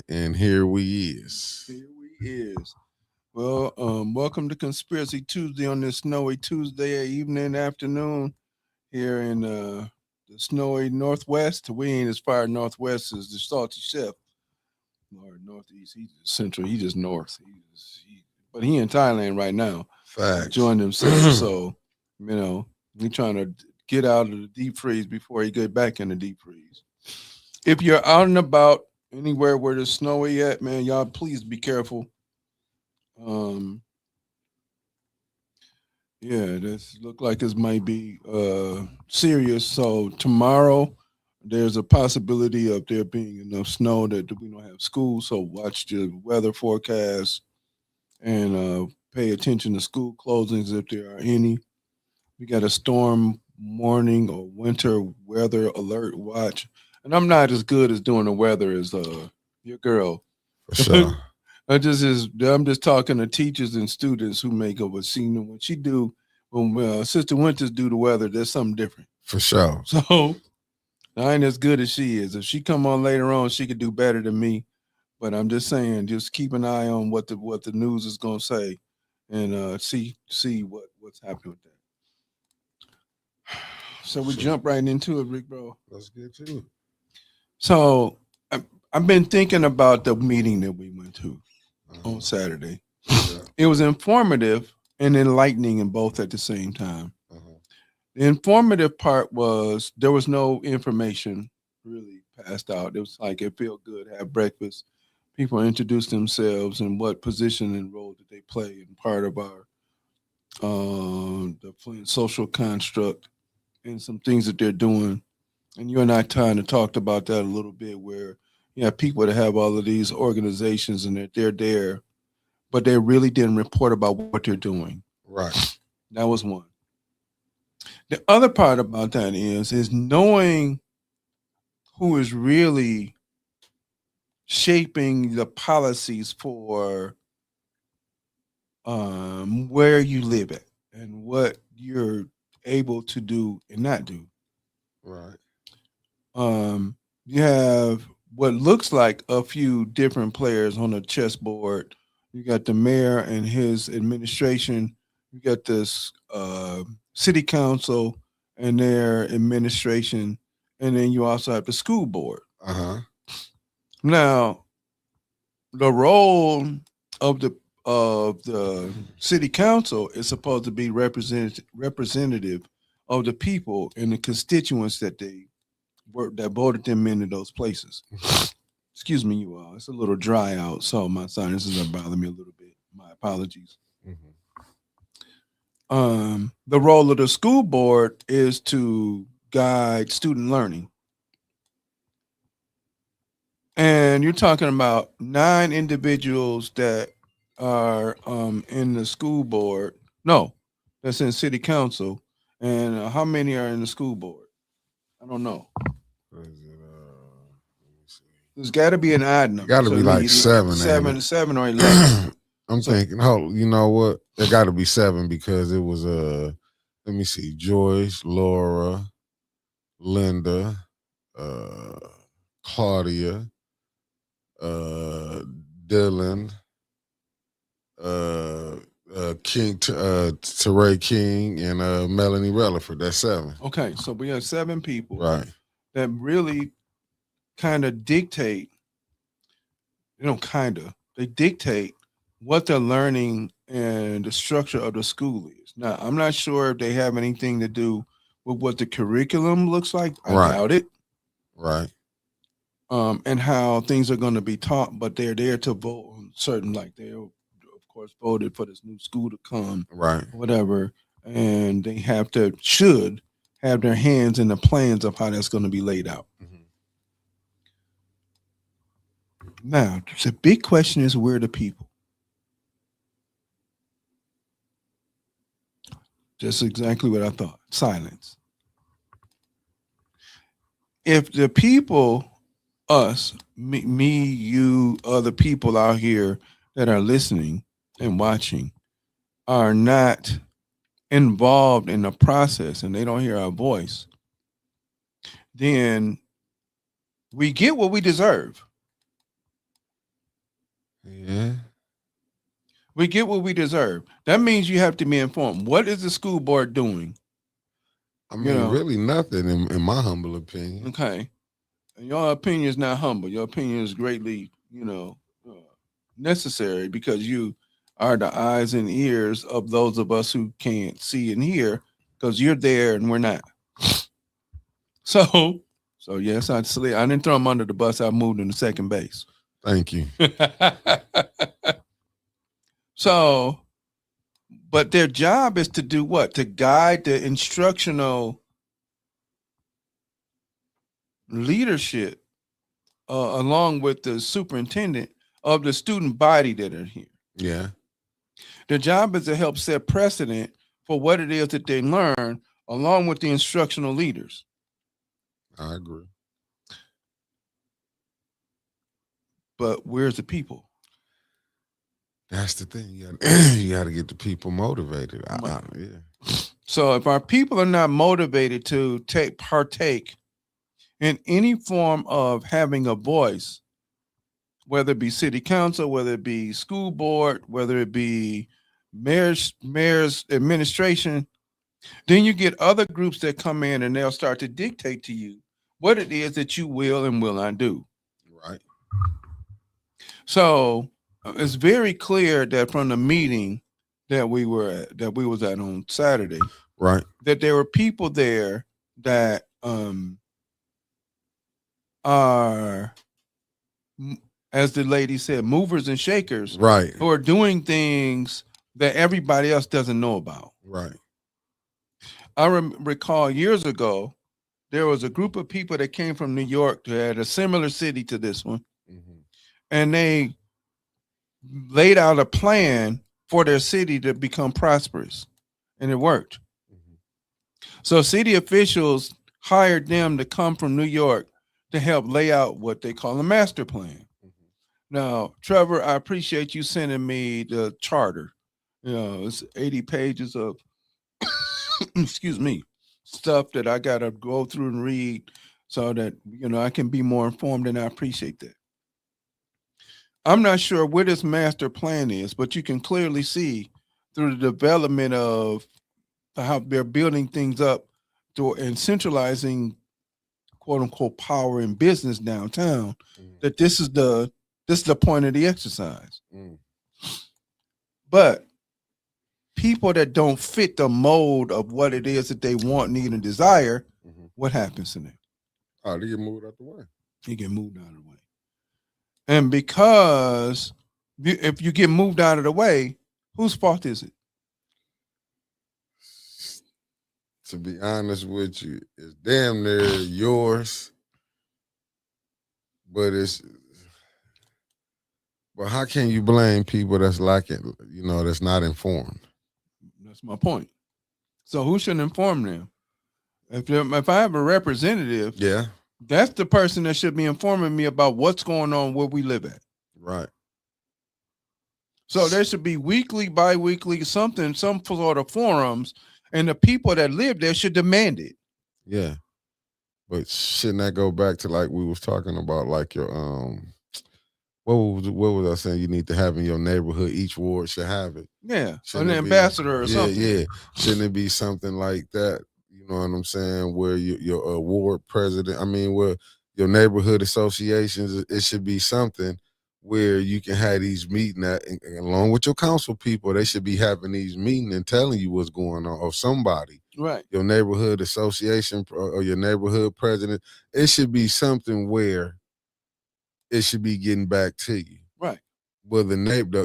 and here we is. Here we is. Well, welcome to Conspiracy Tuesday on this snowy Tuesday evening, afternoon here in the snowy Northwest. We ain't as far northwest as the Salty Chef or northeast. He's just central. He just north. But he in Thailand right now, Facts. enjoying himself. So, we trying to get out of the deep freeze before he get back in the deep freeze. If you're out and about anywhere where there's snowy at, man, y'all please be careful. Um, yeah, this look like this might be serious. So tomorrow, there's a possibility of there being enough snow that we don't have school. So watch the weather forecast and pay attention to school closings if there are any. We got a storm warning or winter weather alert watch. And I'm not as good as doing the weather as your girl. For sure. I'm just talking to teachers and students who make up a senior. When Sister Winters do the weather, there's something different. For sure. So I ain't as good as she is. If she come on later on, she could do better than me. But I'm just saying, just keep an eye on what the news is gonna say, and see what's happening with that. So we jump right into it, Rick, bro. Let's get to it. So I've been thinking about the meeting that we went to on Uh-huh. Saturday. Yeah. It was informative and enlightening in both at the same time. Uh-huh. The informative part was there was no information really passed out. It was like it felt good, have breakfast. People introduced themselves and what position and role did they play in part of our the Flint social construct and some things that they're doing. And you and I kind of talked about that a little bit where you have people that have all of these organizations and they're there, but they really didn't report about what they're doing. Right. That was one. The other part about that is knowing who is really shaping the policies for where you live at and what you're able to do and not do. Right. You have what looks like a few different players on the chessboard. You got the mayor and his administration. You got this city council and their administration, and then you also have the school board. Uh-huh. Now, the role of the city council is supposed to be representative of the people and the constituents that voted them into those places. Excuse me, you all. It's a little dry out, so my sinuses are bothering me a little bit. My apologies. Mhm. The role of the school board is to guide student learning. And you're talking about 9 individuals that are in the school board. No, that's in city council. And how many are in the school board? I don't know. What is it? Let me see. There's got to be an odd It number. got to be like seven, ain't seven or it? 11. I'm So thinking, oh, you know what? It got to be seven because it was let me see, Joyce, Laura, Linda, uh, Claudia, uh, Dylan, uh, Teray King, and Melanie Relaford. That's seven. okay, so we have 7 people Right. that really kind of dictate. They dictate what the learning and the structure of the school is. Now, I'm not sure if they have anything to do with what the curriculum looks like. I Right. doubt it. Right. And how things are going to be taught, but they're there to vote on certain, like they, of course, voted for this new school to come, Right. whatever, and they should have their hands in the plans of how that's going to be laid out. Mhm. Now, the big question is where the people? Just exactly what I thought. Silence. If the people, us, me, you, other people out here that are listening and watching, are not involved in the process and they don't hear our voice, then we get what we deserve. Yeah. We get what we deserve. That means you have to be informed. What is the school board doing? I You mean, know, really nothing in my humble opinion. okay. And your opinion is not humble. Your opinion is greatly, necessary because you are the eyes and ears of those of us who can't see and hear because you're there and we're not. So, so yes, I didn't throw him under the bus. I moved him to second base. Thank you. So, but their job is to do what? To guide the instructional leadership along with the superintendent of the student body that are here. Yeah. Their job is to help set precedent for what it is that they learn along with the instructional leaders. I agree. But where's the people? That's the thing. You got to get the people motivated. Yeah. So if our people are not motivated to partake in any form of having a voice, whether it be city council, whether it be school board, whether it be mayor's administration, then you get other groups that come in and they'll start to dictate to you what it is that you will and will not do. Right. So it's very clear that from the meeting that we was at on Saturday, right, that there were people there that are, as the lady said, movers and shakers, right, who are doing things that everybody else doesn't know about. Right. I recall years ago, there was a group of people that came from New York to had a similar city to this one, and they laid out a plan for their city to become prosperous, and it worked. So city officials hired them to come from New York to help lay out what they call a master plan. Now, Trevor, I appreciate you sending me the charter. It's 80 pages of excuse me, stuff that I got to go through and read so that I can be more informed, and I appreciate that. I'm not sure where this master plan is, but you can clearly see through the development of how they're building things up and centralizing quote unquote power in business downtown, that this is the point of the exercise. But people that don't fit the mold of what it is that they want, need, and desire, what happens to them? Oh, they get moved out the way. You get moved out of the way. And because if you get moved out of the way, whose fault is it? To be honest with you, it's damn near yours. But how can you blame people that's lacking, that's not informed? That's my point. So who should inform them? If I have a representative, yeah, that's the person that should be informing me about what's going on where we live at. Right. So there should be weekly, bi-weekly, some sort of forums, and the people that live there should demand it. Yeah. But shouldn't that go back to like we was talking about, like your what was I saying? You need to have in your neighborhood. Each ward should have it. Yeah, an ambassador or something. Yeah, shouldn't it be something like that? You know what I'm saying? Where your ward president, where your neighborhood associations, it should be something where you can have these meetings and along with your council people, they should be having these meetings and telling you what's going on, or somebody. Right. Your neighborhood association or your neighborhood president, it should be something where it should be getting back to you. Right. Well,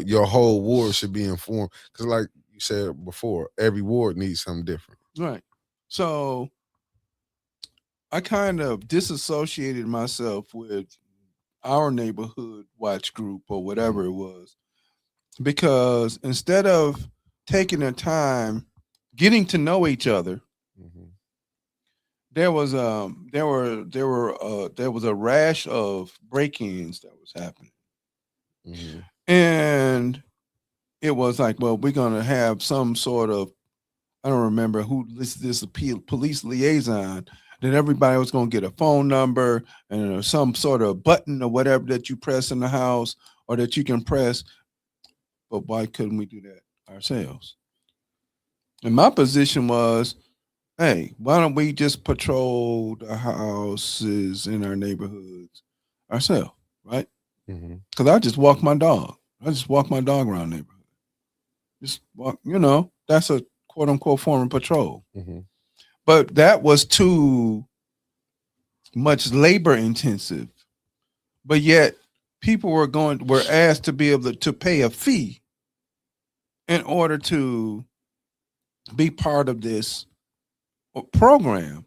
your whole ward should be informed. Because like you said before, every ward needs something different. Right. So I kind of disassociated myself with our neighborhood watch group or whatever it was, because instead of taking the time getting to know each other, there was a rash of break-ins that was happening, and it was like, well, we're gonna have some sort of, I don't remember who listed this, police liaison, that everybody was going to get a phone number and some sort of button or whatever that you press in the house, or that you can press, but why couldn't we do that ourselves? And my position was, hey, why don't we just patrol the houses in our neighborhoods ourselves, right? Mm-hmm. Because I just walk my dog. I just walk my dog around the neighborhood. Just walk, that's a quote unquote form of patrol. Mm-hmm. But that was too much labor intensive. But yet people were asked to be able to pay a fee in order to be part of this program.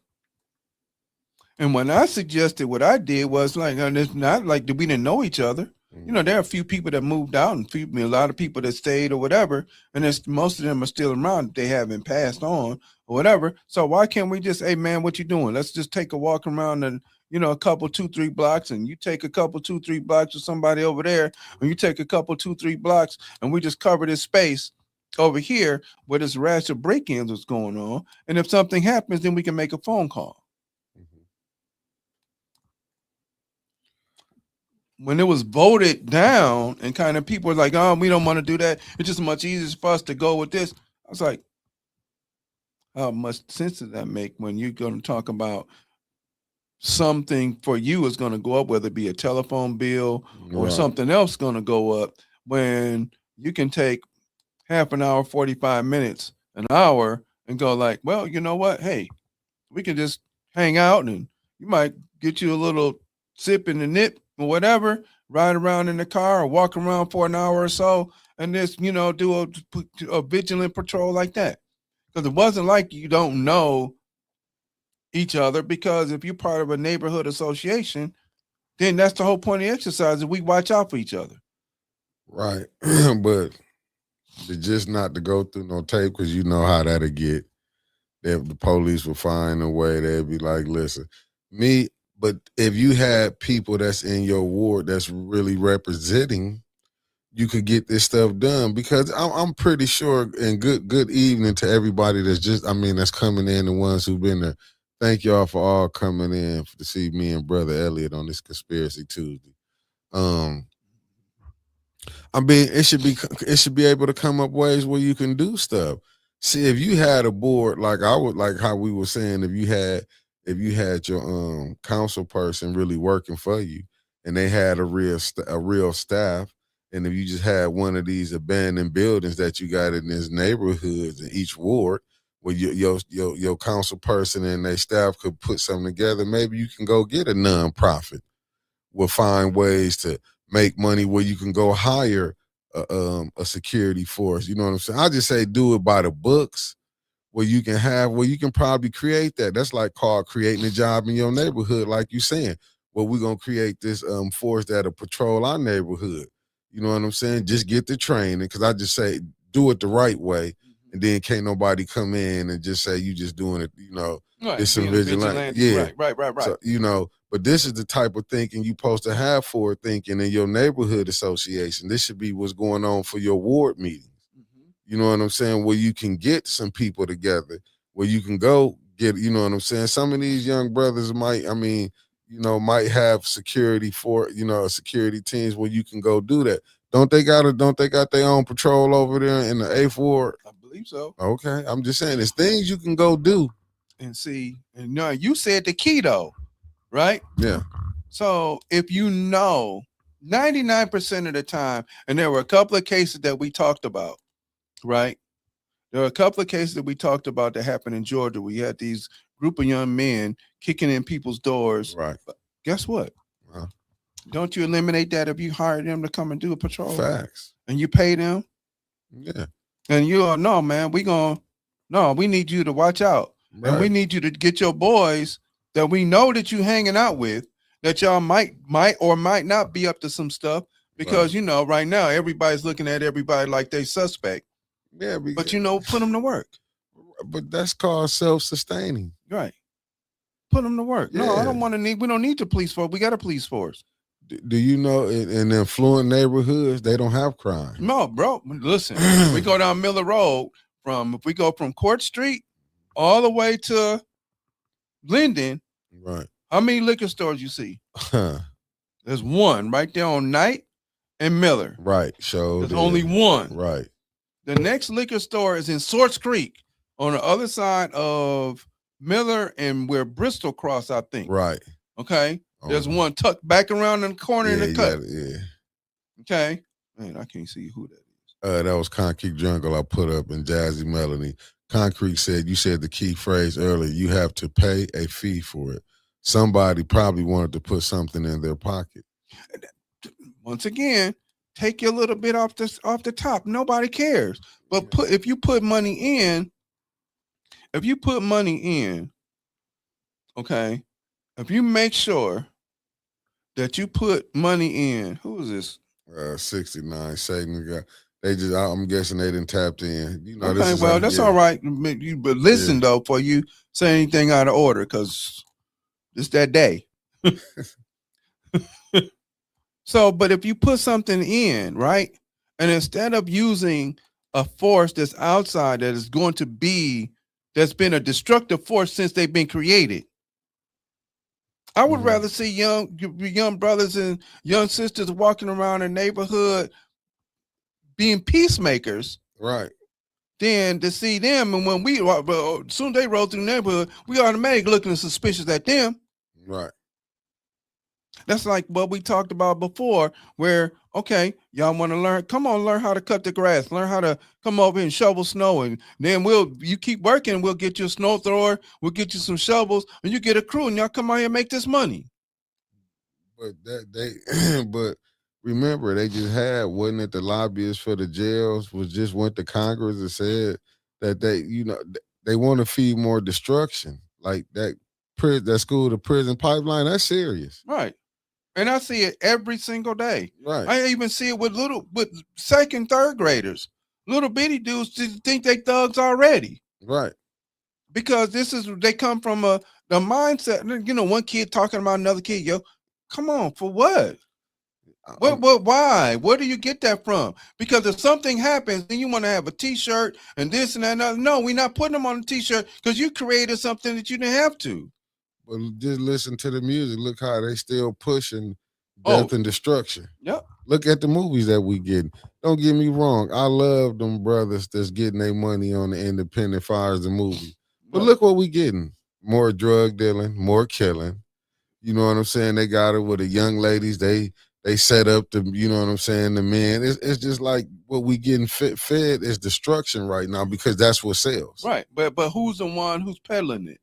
And when I suggested, what I did was like, and it's not like that we didn't know each other. There are a few people that moved out and a lot of people that stayed or whatever. And most of them are still around. They haven't passed on or whatever. So why can't we just, hey man, what you doing? Let's just take a walk around and, a couple, 2-3 blocks, and you take a couple, 2-3 blocks with somebody over there, and you take a couple, 2-3 blocks, and we just cover this space over here where this rash of break-ins was going on. And if something happens, then we can make a phone call. When it was voted down and kind of people were like, oh, we don't want to do that. It's just much easier for us to go with this. I was like, how much sense does that make when you're going to talk about something for you is going to go up, whether it be a telephone bill or something else going to go up, when you can take half an hour, 45 minutes, an hour, and go like, well, you know what? Hey, we can just hang out and you might get you a little sip in the nip or whatever, ride around in the car or walk around for an hour or so, and just, do a vigilant patrol like that. Because it wasn't like you don't know each other, because if you're part of a neighborhood association, then that's the whole point of the exercise, is we watch out for each other. Right. But just not to go through no tape, because you know how that'll get. The police will find a way. They'll be like, listen, but if you had people that's in your ward that's really representing, you could get this stuff done. Because I'm pretty sure, and good evening to everybody that's coming in, the ones who've been there. Thank y'all for all coming in to see me and Brother Elliott on this Conspiracy Tuesday. It should be able to come up ways where you can do stuff. See, if you had a board, like I would, like how we were saying, if you had your council person really working for you, and they had a real staff, and if you just had one of these abandoned buildings that you got in these neighborhoods in each ward, where your council person and their staff could put something together, maybe you can go get a nonprofit. Will find ways to make money where you can go hire a security force. You know what I'm saying? I just say do it by the books, where you can probably create that. That's like called creating a job in your neighborhood, like you saying. Well, we're gonna create this force that'll patrol our neighborhood. You know what I'm saying? Just get the training, because I just say do it the right way, and then can't nobody come in and just say you just doing it. Right, it's some vigilante. Yeah, right. So, but this is the type of thinking you're supposed to have, forward thinking in your neighborhood association. This should be what's going on for your ward meetings. You know what I'm saying? Where you can get some people together, where you can go get, you know what I'm saying? Some of these young brothers might have security security teams where you can go do that. Don't they got their own patrol over there in the 8th Ward? I believe so. Okay. I'm just saying, there's things you can go do. And see, and you said the key though, right? Yeah. So if 99% of the time, and there were a couple of cases that we talked about, right? There are a couple of cases that we talked about that happened in Georgia. We had these group of young men kicking in people's doors. Right. But guess what? Don't you eliminate that if you hire them to come and do a patrol? Facts. And you pay them? Yeah. And no, man, we need you to watch out. Right. And we need you to get your boys that we know that you hanging out with, that y'all might or might not be up to some stuff, because right now everybody's looking at everybody like they suspect. Yeah, but put them to work. But that's called self-sustaining. Right. Put them to work. Yeah. No, we don't need the police force. We got a police force. Do you know in affluent neighborhoods they don't have crime? No, bro. Listen, we go down Miller Road if we go from Court Street all the way to Linden. Right. How many liquor stores you see? There's one right there on Night, and Miller. Right. So There's only one. Right. The next liquor store is in Swords Creek on the other side of Miller and where Bristol cross, I think. Right. Okay. There's one tucked back around in the corner in the cut. Yeah. Okay. Man, I can't see who that is. That was Concrete Jungle I put up in Jazzy Melody. Concrete said, you said the key phrase earlier, you have to pay a fee for it. Somebody probably wanted to put something in their pocket. Once again, take your little bit off the top. Nobody cares. But if you put money in, okay, if you make sure that you put money in, who is this? 69 Satan guy. They just, I'm guessing they didn't tap in. You know, okay, well, that's all right. But listen though, before you say anything out of order, because it's that day. So, but if you put something in, right, and instead of using a force that's outside that is going to be, that's been a destructive force since they've been created, I would rather see young brothers and young sisters walking around the neighborhood being peacemakers, right, than to see them. And when we, soon they roll through the neighborhood, we automatically looking suspicious at them. Right. That's like what we talked about before, where, okay, y'all want to learn, come on, learn how to cut the grass, learn how to come over and shovel snow. And then you keep working, we'll get you a snow thrower, we'll get you some shovels, and you get a crew, and y'all come out here and make this money. But but remember, they just had, wasn't it the lobbyists for the jails went to Congress and said that they want to feed more destruction. Like that school to prison pipeline, that's serious. Right. And I see it every single day. Right. I even see it with second, third graders. Little bitty dudes think they thugs already. Right. Because they come from the mindset. You know, one kid talking about another kid, come on, for what? Why? Where do you get that from? Because if something happens, then you want to have a T-shirt and this and that. No, we're not putting them on a T-shirt because you created something that you didn't have to. But just listen to the music. Look how they still pushing death and destruction. Yep. Look at the movies that we get. Don't get me wrong. I love them brothers that's getting their money on the independent fires and movies. But look what we getting. More drug dealing, more killing. You know what I'm saying? They got it with the young ladies. They set up the, you know what I'm saying, the men. It's just like what we getting fed is destruction right now because that's what sells. Right. But who's the one who's peddling it?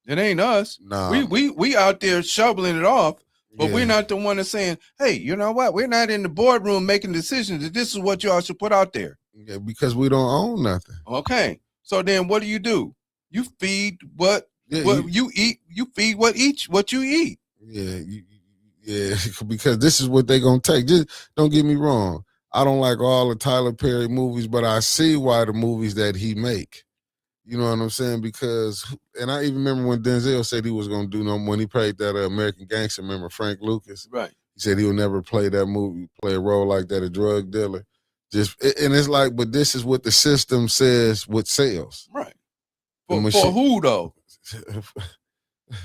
It ain't us. Nah. We out there shoveling it off, but we're not the one that's saying, hey, you know what? We're not in the boardroom making decisions that this is what y'all should put out there. Yeah, because we don't own nothing. Okay. So then what do? You feed what you eat. You feed what you eat. Yeah, because this is what they're going to take. Just don't get me wrong. I don't like all the Tyler Perry movies, but I see why the movies that he make. You know what I'm saying? Because, and I even remember when Denzel said he was going to do when he played that American Gangster, remember Frank Lucas? Right. He said he would never play that movie, play a role like that, a drug dealer. And it's like, but this is what the system says what sells. Right. For who though?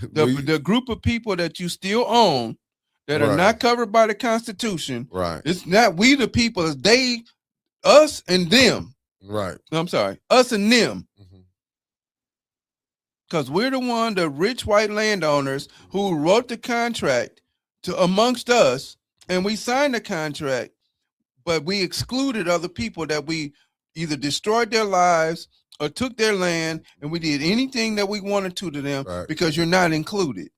The group of people that you still own that are not covered by the Constitution. Right. It's not we the people, it's they, us and them. Right. I'm sorry, us and them. Because we're the rich white landowners who wrote the contract amongst us, and we signed the contract, but we excluded other people that we either destroyed their lives or took their land, and we did anything that we wanted to them because you're not included.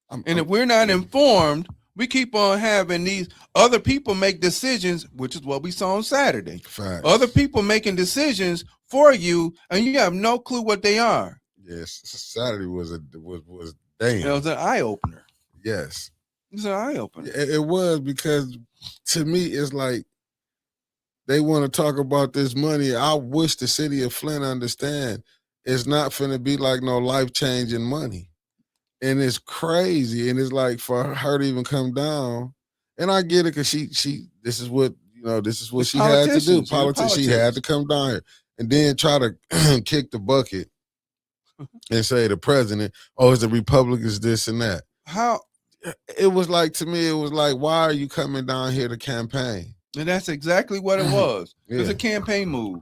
And if we're not informed, we keep on having these other people make decisions, which is what we saw on Saturday. Facts. Other people making decisions for you, and you have no clue what they are. Yes, Saturday was damn. It was an eye opener. Yes, it's an eye opener. It was, because to me it's like they want to talk about this money. I wish the city of Flint understand it's not finna be like no life changing money. And it's crazy, and it's like for her to even come down, and I get it because she this is what she had to do. Politics, she had to come down here and then try to kick the bucket and say the president, oh, it's the Republicans, this and that. How it was like, to me, it was like, why are you coming down here to campaign? And that's exactly what it was. It was Yeah. a campaign move.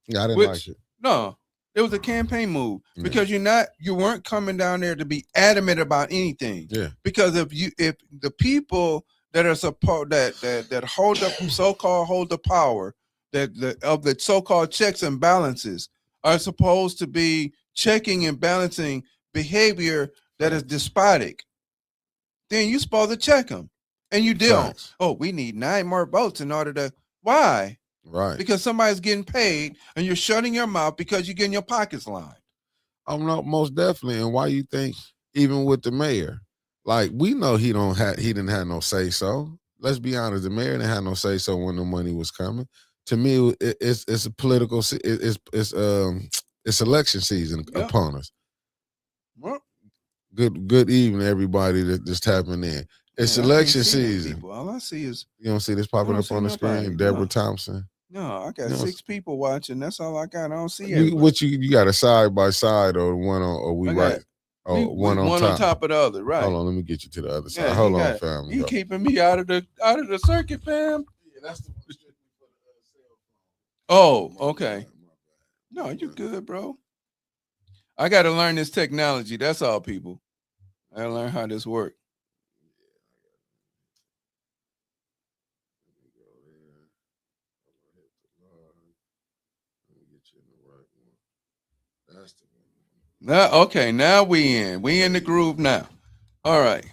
Yeah, I didn't like Which it. no, it was a campaign move Yeah. because you weren't coming down there to be adamant about anything. Yeah. Because if the people that are supposed that hold up so-called hold the power of the so-called checks and balances are supposed to be checking and balancing behavior that is despotic, then you're supposed to check them, and you don't. Facts. Oh, we need 9 more votes in order to. Why? Right. Because somebody's getting paid, and you're shutting your mouth because you're getting your pockets lined. I'm not, most definitely. And why you think, even with the mayor, like, we know he didn't have no say so. Let's be honest, the mayor didn't have no say so when the money was coming. To me, it's a political. It's election season Yep. upon us. Well, Good evening, everybody that just tapping in. It's man, I can't election see them season. people. All I see is You don't see this popping don't up see on the nobody, screen? Deborah no. Thompson. no. I got You know, 6 people watching. That's all I got. I don't see You, everybody. what you got a side by side, or one on, or we I right? got Oh, one on one top. on top of the other, right? Hold on, let me get you to the other side. Yeah, Hold on, fam. he keeping me out of the circuit, fam. Yeah, that's the one strictly for the cell Oh, phone. okay. My bad. No, you good, bro. I got to learn this technology. That's all, people. I got to learn how this works. Let me go there. I'm gonna hit the line. Let me get you in the right one. That's the one. Now, okay, now we in. We in the groove now. All right.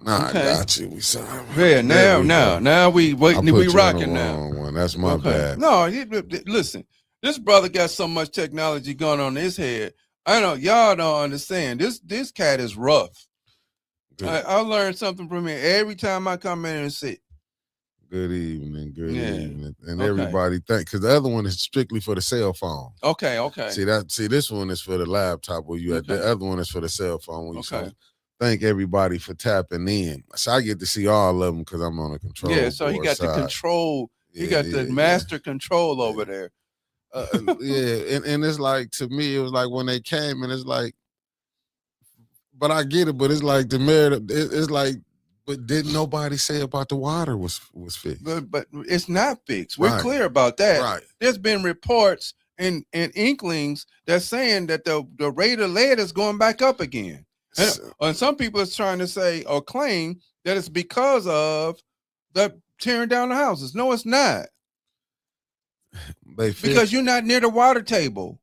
Nah, Okay. I got you. We saw. Yeah, now we I waiting. put We you on rocking the now. wrong one. That's my Okay. bad. No, listen. This brother got so much technology going on in his head. I know y'all don't understand. This cat is rough. I learned something from him every time I come in and sit. Good evening. Good Yeah. evening. And Okay. everybody because the other one is strictly for the cell phone. Okay. See, this one is for the laptop where you at. The Okay. other one is for the cell phone where you. Okay. So thank everybody for tapping in. So I get to see all of them because I'm on the control. Yeah, so he board got side. the control. He got the master control over there. Yeah, and it's like, to me, it was like when they came, and it's like, but I get it, but it's like the mayor. It's like, but didn't nobody say about the water was fixed? But it's not fixed. We're Right. clear about that. Right. There's been reports and inklings that's saying that the rate of lead is going back up again. And some people is trying to say or claim that it's because of the tearing down the houses. No, it's not. Because you're not near the water table.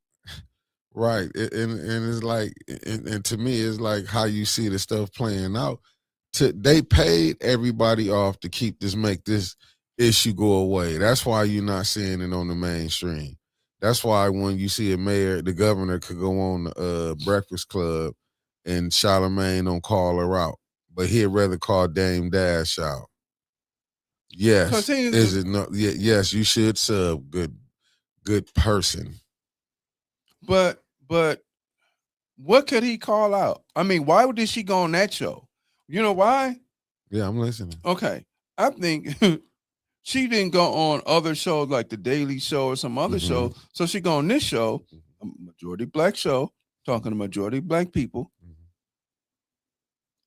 Right. And it's like, and to me, it's like how you see the stuff playing out. They paid everybody off to make this issue go away. That's why you're not seeing it on the mainstream. That's why when you see a mayor, the governor could go on the Breakfast Club and Charlemagne don't call her out, but he'd rather call Dame Dash out. Yes. Is it not? Yes, you should sub. Good person. But what could he call out? I mean, why did she go on that show? You know why? Yeah, I'm listening. Okay. I think she didn't go on other shows like The Daily Show or some other show. So she go on this show, a majority black show, talking to majority black people.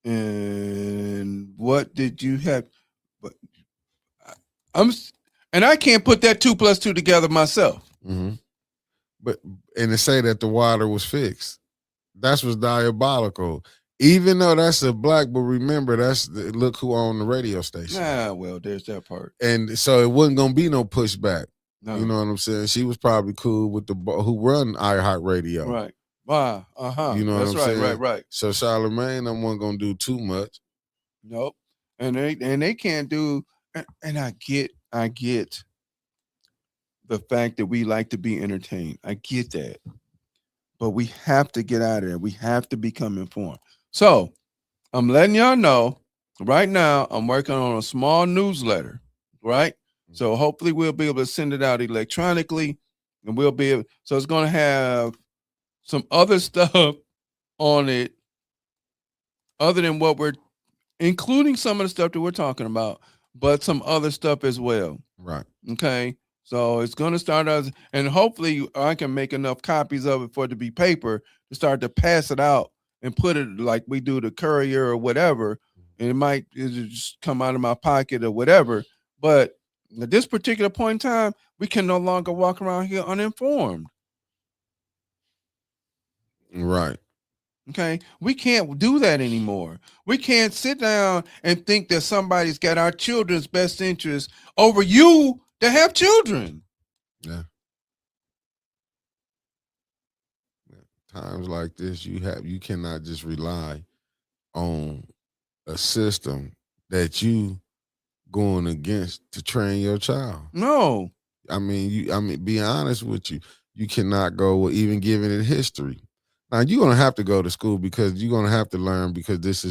And what did you have? But I can't put that 2 + 2 together myself. But and to say that the water was fixed, that was diabolical. Even though that's a black, but remember, look who owned the radio station. Well, there's that part. And so it wasn't gonna be no pushback. No. You know what I'm saying? She was probably cool with who run iHeartRadio. Right. Wow. You know that's what I'm saying? Right. So Charlemagne, I wasn't gonna do too much. Nope. And they can't do. And I get the fact that we like to be entertained. I get that. But we have to get out of there. We have to become informed. So I'm letting y'all know right now, I'm working on a small newsletter, right? So hopefully we'll be able to send it out electronically, and we'll be able, so it's going to have some other stuff on it other than what we're, including some of the stuff that we're talking about, but some other stuff as well. Right. Okay. So it's going to start as, and hopefully I can make enough copies of it for it to be paper to start to pass it out and put it like we do the courier or whatever, and it just come out of my pocket or whatever. But at this particular point in time, we can no longer walk around here uninformed. Right. Okay, we can't do that anymore. We can't sit down and think that somebody's got our children's best interest over you to have children. Yeah. Times like this, you cannot just rely on a system that you going against to train your child. No. I mean, be honest with you. You cannot go with even giving it history. Now you're gonna have to go to school because you're gonna have to learn because this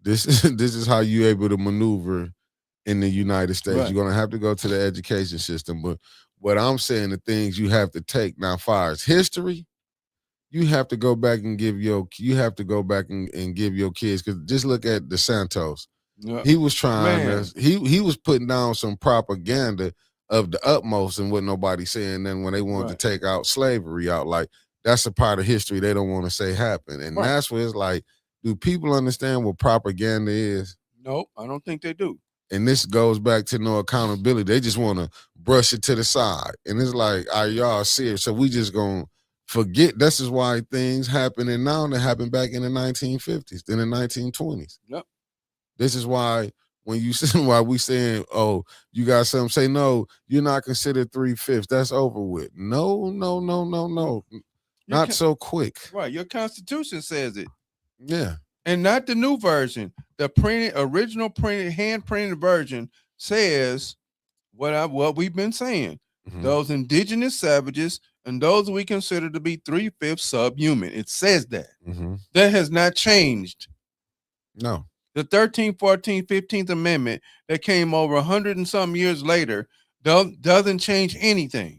this is how you able to maneuver in the United States. Right. You're gonna have to go to the education system. But what I'm saying, the things you have to take now, far as history, you have to go back and give and give your kids, because just look at DeSantos. Yeah. He was trying Man. to he was putting down some propaganda of the utmost and what nobody saying. Then when they wanted Right. to take out slavery out, like that's a part of history they don't want to say happened. And Right. that's where it's like, do people understand what propaganda is? Nope, I don't think they do. And this goes back to no accountability. They just want to brush it to the side. And it's like, are y'all serious? So we just gonna forget. This is why things happening now that happened back in the 1950s, then the 1920s. Yep. This is why when you why we saying, oh, you got something, say no, you're not considered 3/5. That's over with. No. Not so quick. Right. Your Constitution says it. Yeah. And not the new version. The original printed, hand printed version says what we've been saying. Mhm. Those indigenous savages and those we consider to be 3/5 subhuman. It says that. Mhm. That has not changed. No. The 13th, 14th, 15th Amendment that came over 100 and some years later doesn't change anything.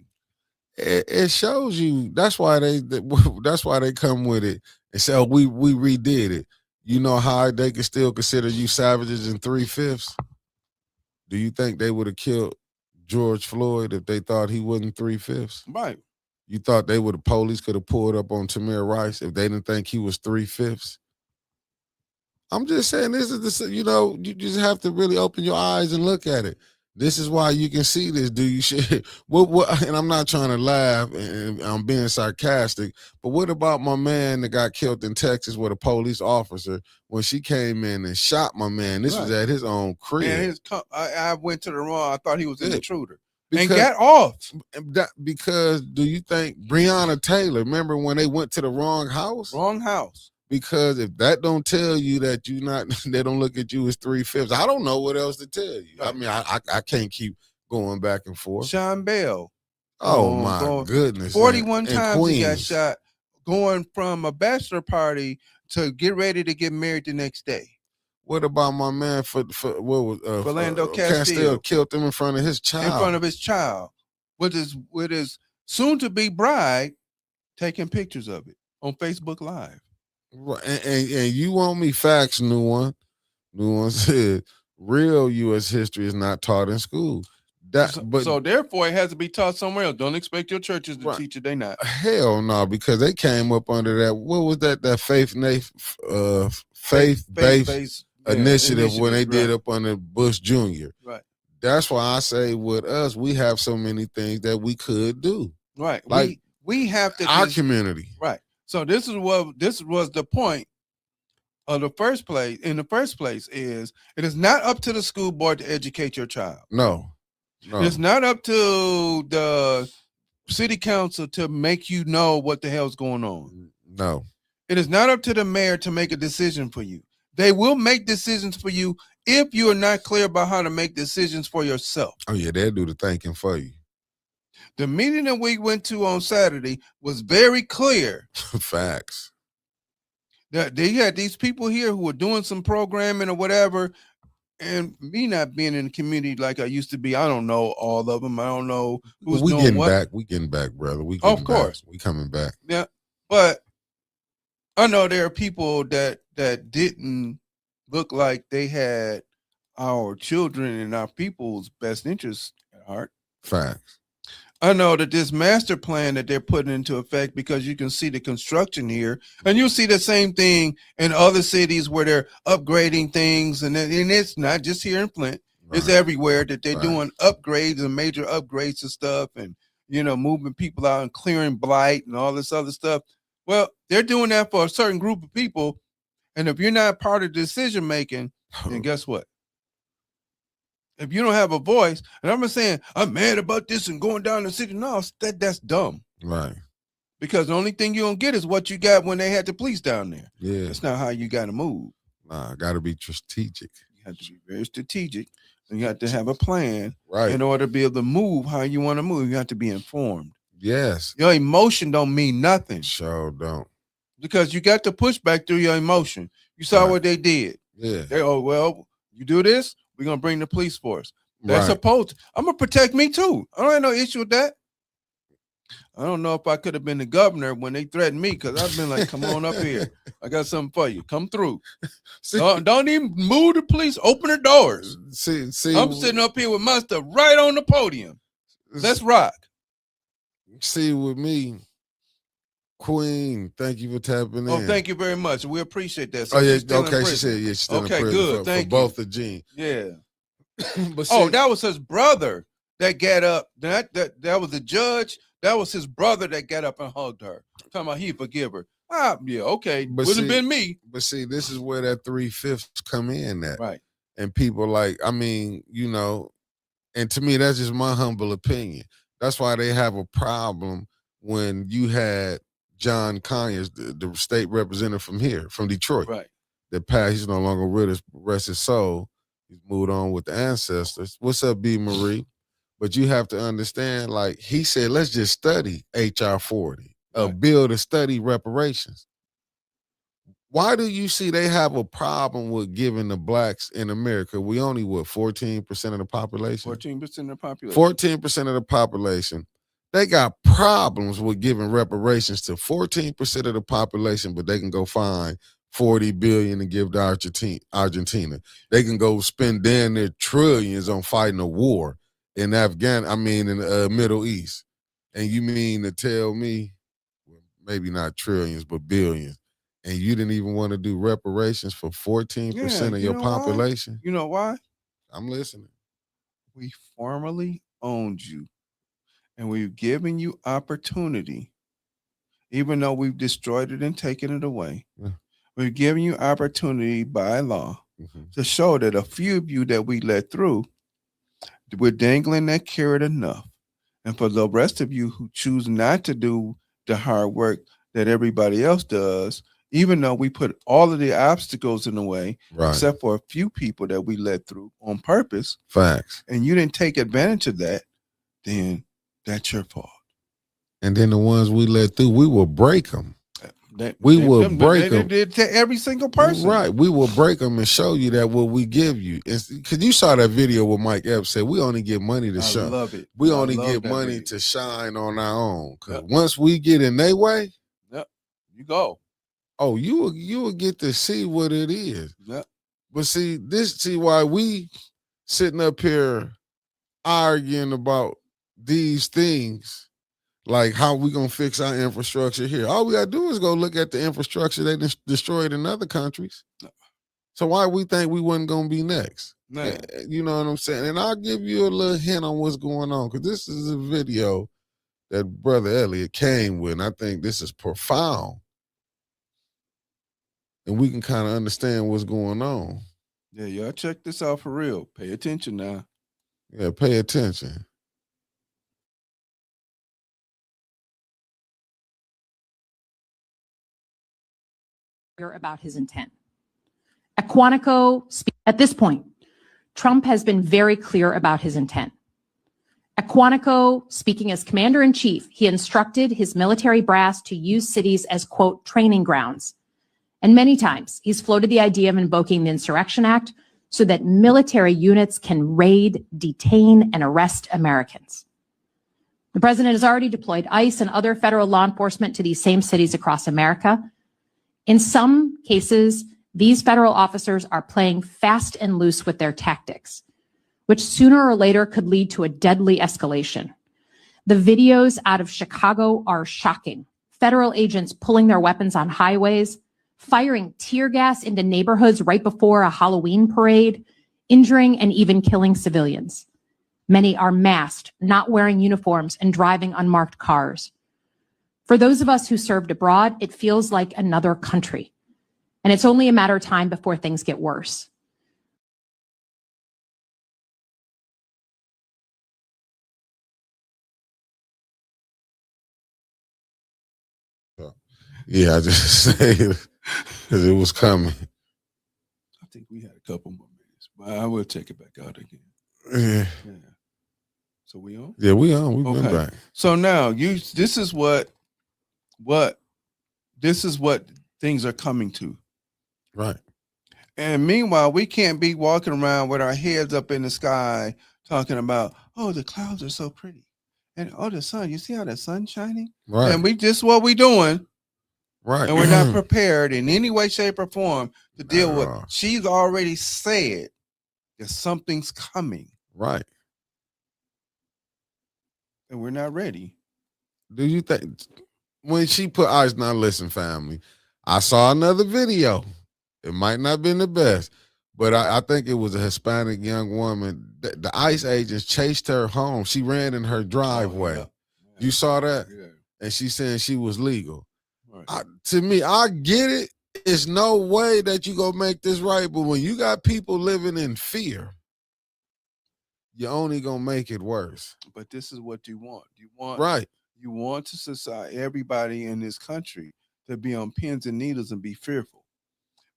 It shows you. That's why they come with it and say, oh, we redid it. You know how they can still consider you savages in 3/5? Do you think they would have killed George Floyd if they thought he wasn't 3/5? Right. You thought the police could have pulled up on Tamir Rice if they didn't think he was 3/5? I'm just saying, this is you just have to really open your eyes and look at it. This is why you can see this. Do you shit? What? And I'm not trying to laugh, and I'm being sarcastic. But what about my man that got killed in Texas with a police officer when she came in and shot my man? This was at his own crib. And I went to the wrong. I thought he was an intruder. Because, and got off. Because do you think Breonna Taylor? Remember when they went to the wrong house? Wrong house. Because if that don't tell you that you not, they don't look at you as 3/5. I don't know what else to tell you. Right. I mean, I can't keep going back and forth. Sean Bell. Oh my goodness. 41 times he got shot going from a bachelor party to get ready to get married the next day. What about my man for what was Philando Castile killed him in front of his child. In front of his child. With his soon to be bride taking pictures of it on Facebook Live. Right. And you want me facts, new one. New one said real U.S. history is not taught in school. So therefore it has to be taught somewhere else. Don't expect your churches to teach it. They not. Hell no, because they came up under that. What was that? That faith-based initiative when they did up under Bush Jr. Right. That's why I say with us, we have so many things that we could do. Right. Like we have to our community. Right. So this was the point of the first place. In the first place, is it is not up to the school board to educate your child. No. It's not up to the city council to make you know what the hell's going on. No. It is not up to the mayor to make a decision for you. They will make decisions for you if you are not clear about how to make decisions for yourself. Oh yeah, they'll do the thinking for you. The meeting that we went to on Saturday was very clear. Facts. They had these people here who were doing some programming or whatever, and me not being in the community like I used to be, I don't know all of them. I don't know who's doing getting what. back. We getting back, brother. Of course. We coming back. Yeah, but I know there are people that didn't look like they had our children and our people's best interests at heart. Facts. I know that this master plan that they're putting into effect, because you can see the construction here, and you see the same thing in other cities where they're upgrading things, and it's not just here in Flint. It's everywhere that they're doing upgrades and major upgrades and stuff, and moving people out and clearing blight and all this other stuff. Well, they're doing that for a certain group of people, and if you're not part of decision making, then guess what? If you don't have a voice, and I'm not saying I'm mad about this and going down the city. No, that's dumb. Right. Because the only thing you're going to get is what you got when they had the police down there. Yeah. That's not how you got to move. Nah, got to be strategic. You have to be very strategic. And you have to have a plan in order to be able to move how you want to move. You have to be informed. Yes. Your emotion don't mean nothing. Sure don't. Because you got to push back through your emotion. You saw what they did. Yeah. You do this, we're going to bring the police force. They're supposed to. I'm going to protect me too. I don't have no issue with that. I don't know if I could have been the governor when they threatened me, because I've been like, come on up here. I got something for you. Come through. Don't even move the police. Open the doors. See, I'm sitting up here with my stuff right on the podium. Let's rock. See, with me, Queen, thank you for tapping in. Oh, thank you very much. We appreciate that. So yeah, okay. She said, she's still in prison good. Thank you. Both of Gene. Yeah. But see, that was his brother that got up. That was the judge. That was his brother that got up and hugged her. Talking about he forgive her. Yeah, okay. Would have been me. But see, this is where that 3/5 come in at. Right. And people and to me, that's just my humble opinion. That's why they have a problem when you had John Conyers, the state representative from here, from Detroit. Right. That passed, he's no longer with us, rest his soul. He's moved on with the ancestors. What's up, B. Marie? But you have to understand, like he said, let's just study HR 40, a bill to study reparations. Why do you see they have a problem with giving the blacks in America? We only, 14% of the population? 14% of the population. 14% of the population. They got problems with giving reparations to 14% of the population, but they can go find $40 billion and give to Argentina. They can go spend damn near trillions on fighting a war in in the Middle East. And you mean to tell me, maybe not trillions, but billions, and you didn't even want to do reparations for 14% of your population? Why? You know why? I'm listening. We formerly owned you, and we've given you opportunity, even though we've destroyed it and taken it away. Yeah. We've given you opportunity by law to show that a few of you that we let through, we're dangling that carrot enough. And for the rest of you who choose not to do the hard work that everybody else does, even though we put all of the obstacles in the way, except for a few people that we let through on purpose. Facts. And you didn't take advantage of that, then that's your fault. And then the ones we let through, we will break them. We will break them. They did to every single person. Right. We will break them and show you that what we give you. Because you saw that video where Mike Epps said, we only get money to shine. I love it. We only get money to shine on our own. Because once we get in their way, you go. Oh, you will get to see what it is. Yep. But see why we sitting up here arguing about these things. Like how we gonna fix our infrastructure here? All we gotta do is go look at the infrastructure they destroyed in other countries. So why we think we wasn't gonna be next? No. You know what I'm saying? And I'll give you a little hint on what's going on, because this is a video that Brother Elliott came with, and I think this is profound. And we can kind of understand what's going on. Yeah, y'all check this out for real. Pay attention now. Yeah, pay attention. About his intent. At Quantico, at this point, Trump has been very clear about his intent. At Quantico, speaking as commander-in-chief, he instructed his military brass to use cities as, quote, training grounds. And many times, he's floated the idea of invoking the Insurrection Act so that military units can raid, detain, and arrest Americans. The president has already deployed ICE and other federal law enforcement to these same cities across America. In some cases, these federal officers are playing fast and loose with their tactics, which sooner or later could lead to a deadly escalation. The videos out of Chicago are shocking. Federal agents pulling their weapons on highways, firing tear gas into neighborhoods right before a Halloween parade, injuring and even killing civilians. Many are masked, not wearing uniforms, and driving unmarked cars. For those of us who served abroad, it feels like another country. And it's only a matter of time before things get worse. Yeah, I just say it because it was coming. I think we had a couple more minutes, but I will check it back out again. Yeah, Yeah. So we on? yeah, we on. We've been Okay. back. So now this is what things are coming to. Right. And meanwhile, we can't be walking around with our heads up in the sky talking about, oh, the clouds are so pretty. And oh, the sun, you see how the sun's shining? Right. And we just what we doing. Right. And we're not prepared in any way, shape, or form to deal Not at with. all. She's already said that something's coming. Right. And we're not ready. Do you think when she put ice? Now listen, family. I saw another video. It might not have been the best, but I think it was a Hispanic young woman. The ICE agents chased her home. She ran in her driveway. Oh, yeah. You saw that? Yeah. And she saying she was legal. Right. To me, I get it. It's no way that you gonna make this right, but when you got people living in fear, you're only gonna make it worse. But this is what you want. Right. You want to society, everybody in this country to be on pins and needles and be fearful.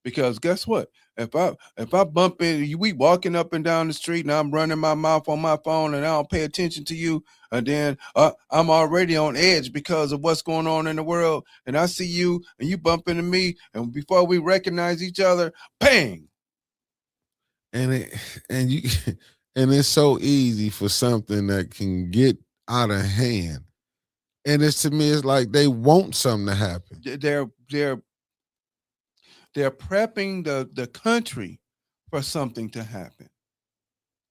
Because guess what? If I bump into you, we walking up and down the street and I'm running my mouth on my phone and I don't pay attention to you, and then I'm already on edge because of what's going on in the world, and I see you and you bump into me, and before we recognize each other, bang. And it's so easy for something that can get out of hand. And it's to me, it's like they want something to happen. They're prepping the country for something to happen.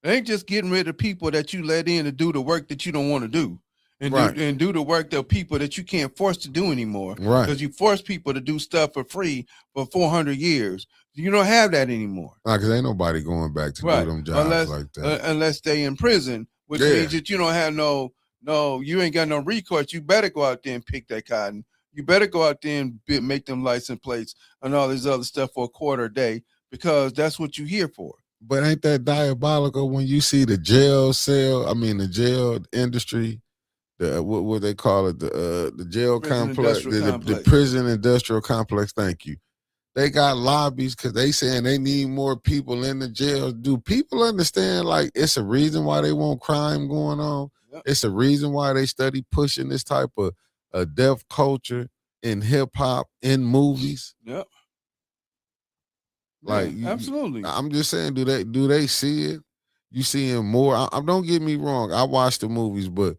They ain't just getting rid of people that you let in to do the work that you don't want to do. And, Right. do the work of people that you can't force to do anymore. Right. Because you force people to do stuff for free for 400 years. You don't have that anymore. Because ain't nobody going back to do them jobs like that. Unless they in prison, which means that you don't have you ain't got no recourse. You better go out there and pick that cotton. You better go out there and make them license plates and all this other stuff for a quarter a day, because that's what you're here for. But ain't that diabolical when you see the jail industry, the what they call it, the jail complex, the prison industrial complex. Thank you. They got lobbies because they saying they need more people in the jails. Do people understand, like, it's a reason why they want crime going on? Yep. It's a reason why they study pushing this type of deaf culture in hip hop, in movies. Yep. Like, absolutely. I'm just saying, do they see it? You seeing more? Don't get me wrong. I watch the movies, but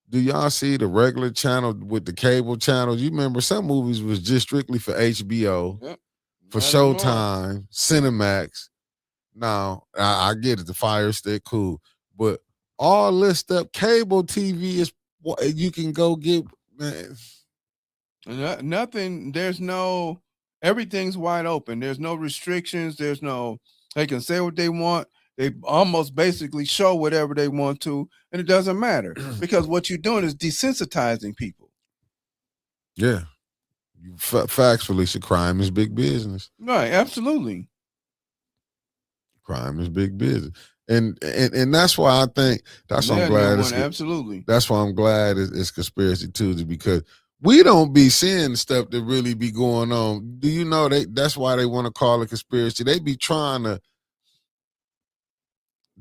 do y'all see the regular channel with the cable channels? You remember some movies was just strictly for HBO, for Showtime, Cinemax. Now, I get it, the Fire Stick, cool. But all this stuff, cable TV is what you can go get, man. Nothing, everything's wide open. There's no restrictions. They can say what they want. They almost basically show whatever they want to, and it doesn't matter because what you're doing is desensitizing people. Yeah. Facts, Felicia, crime is big business. Right, absolutely. Crime is big business. And that's why I think, that's why I'm glad. Absolutely. That's why I'm glad it's Conspiracy Tuesday, because we don't be seeing stuff that really be going on. Do you know that's why they want to call it conspiracy? They be trying to,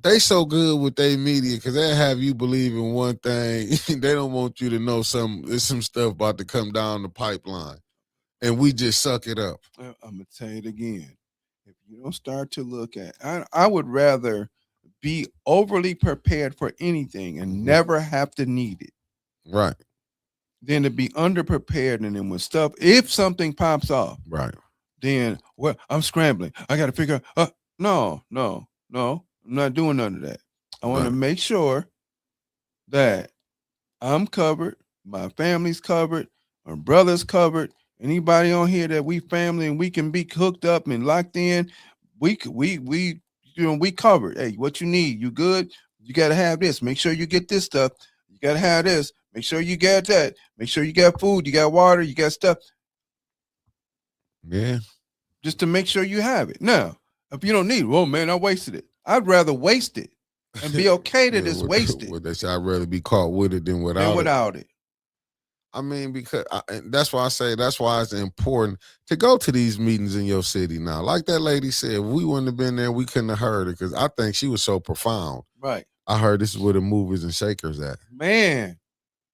they so good with their media because they have you believe in one thing. They don't want you to know there's some stuff about to come down the pipeline. And we just suck it up. I'm going to tell it again. If you don't start to look at, I would rather be overly prepared for anything and never have to need it. Right. Than to be underprepared, and then when if something pops off, right, then I'm scrambling. I got to figure out. No, I'm not doing none of that. I want to make sure that I'm covered. My family's covered. My brother's covered. Anybody on here that we family and we can be hooked up and locked in, we we covered. Hey, what you need? You good? You got to have this. Make sure you get this stuff. You got to have this. Make sure you got that. Make sure you got food. You got water. You got stuff. Yeah. Just to make sure you have it. Now, if you don't need it, well, man, I wasted it. I'd rather waste it and be okay that it's wasted What they say, I'd rather be caught with it than without it. I mean, because and that's why I say that's why it's important to go to these meetings in your city now. Like that lady said, if we wouldn't have been there, we couldn't have heard it because I think she was so profound. Right. I heard this is where the movers and shakers at. Man,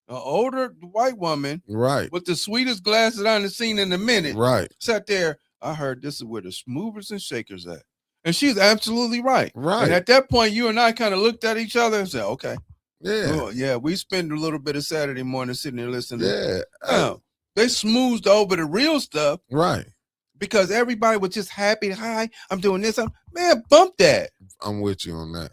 an older white woman, right, with the sweetest glasses I've seen in a minute, right, sat there. I heard this is where the movers and shakers at, and she's absolutely right. Right. And at that point, you and I kind of looked at each other and said, "Okay, yeah, oh, yeah, we spend a little bit of Saturday morning sitting there listening." Yeah, now, they smoothed over the real stuff, right? Because everybody was just happy. Hi, I'm doing this. Man, bump that. I'm with you on that.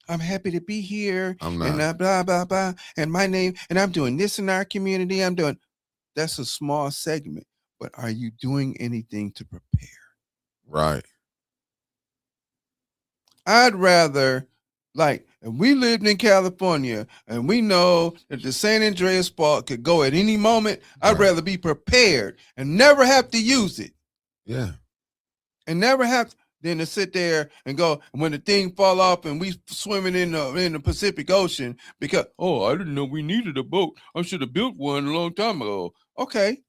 I'm happy to be here. I'm not. And blah, blah, blah. And my name, and I'm doing this in our community. I'm doing, that's a small segment. But are you doing anything to prepare? Right. I'd rather, like, if we lived in California and we know that the San Andreas Fault could go at any moment, I'd rather be prepared and never have to use it. Yeah. And never have than to sit there and go, and when the thing fall off and we swimming in the Pacific Ocean because, oh, I didn't know we needed a boat. I should have built one a long time ago. Okay.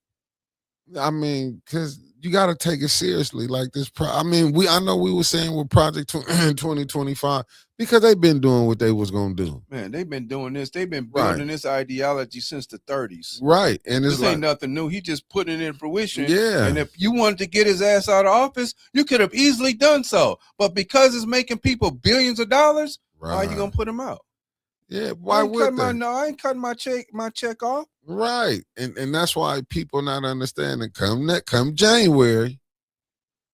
I mean, because you got to take it seriously. Like this, I know we were saying with Project 2025 because they've been doing what they was going to do. Man, they've been doing this. They've been building this ideology since the 30s. Right. And it's this ain't nothing new. He just put it in fruition. Yeah. And if you wanted to get his ass out of office, you could have easily done so. But because it's making people billions of dollars, how are you going to put him out? Yeah, why would they? I ain't cutting my check off. Right, and that's why people not understanding. Come January,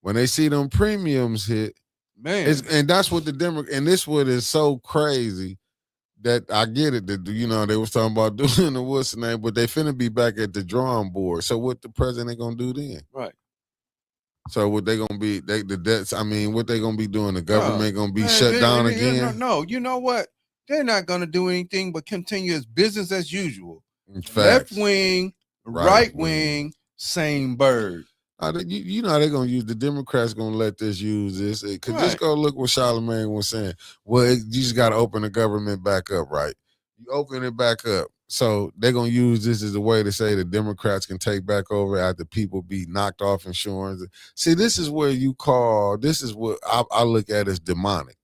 when they see them premiums hit, man, and that's what the Democrat. And this what is so crazy that I get it. That they was talking about doing the what's the name, but they finna be back at the drawing board. So what the president gonna do then? Right. So what they gonna be? The debts. I mean, what they gonna be doing? The government gonna be shut down again? No, you know what? They're not going to do anything but continue as business as usual. Facts. Left wing, right wing, same bird. They're going to use, the Democrats going to let this use this. Because just go look what Charlemagne was saying. Well, you just got to open the government back up, right? You open it back up. So they're going to use this as a way to say the Democrats can take back over after people be knocked off insurance. See, this is where this is what I look at as demonic.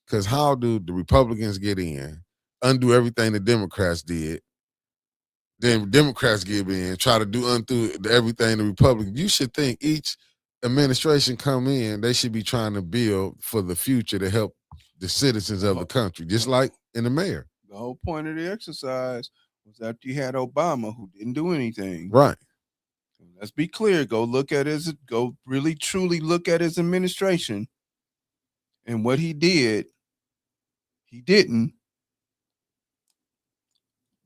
Because how do the Republicans get in, undo everything the Democrats did, then Democrats get in, try to undo everything the Republicans. You should think each administration come in, they should be trying to build for the future to help the citizens of the country, just like in the mayor. The whole point of the exercise was after you had Obama, who didn't do anything. Right. Let's be clear. Go really truly look at his administration and what he did. He didn't.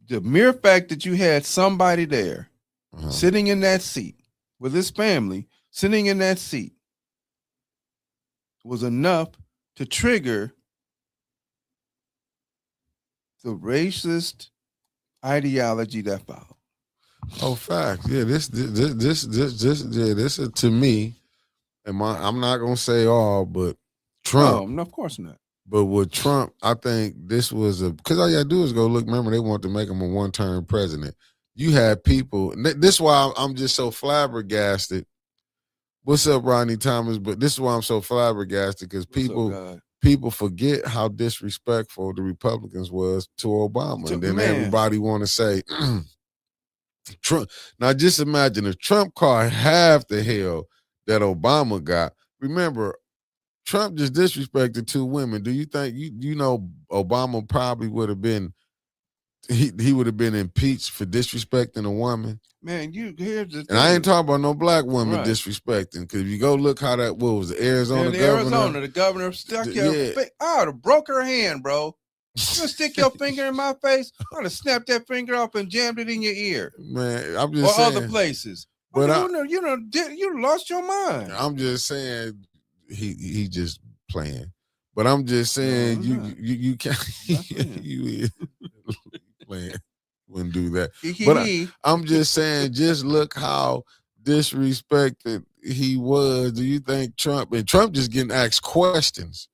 The mere fact that you had somebody there sitting in that seat with his family, sitting in that seat, was enough to trigger the racist ideology that followed. Oh, fact. Yeah, this is, to me, and I'm not gonna say all, but Trump. No, of course not. But with Trump, I think this was because all you gotta do is go look. Remember, they want to make him a one-term president. You had people. This is why I'm just so flabbergasted. What's up, Rodney Thomas? But this is why I'm so flabbergasted because people forget how disrespectful the Republicans was to Obama, and then everybody want to say Trump. Now, just imagine if Trump caught half the hell that Obama got. Remember, Trump just disrespected 2 women. Do you think Obama probably would have been he would have been impeached for disrespecting a woman? Man, here's the thing. And I ain't talking about no black woman disrespecting, because if you go look how what was the Arizona governor? The governor stuck her. I would have broke her hand, bro. You gonna stick your finger in my face? I'm gonna snap that finger off and jammed it in your ear. Man, I'm just or saying. other places. But you lost your mind. I'm just saying he just playing. But I'm just saying you can't you playing. Wouldn't do that. But I'm just saying, just look how disrespected he was. Do you think Trump just getting asked questions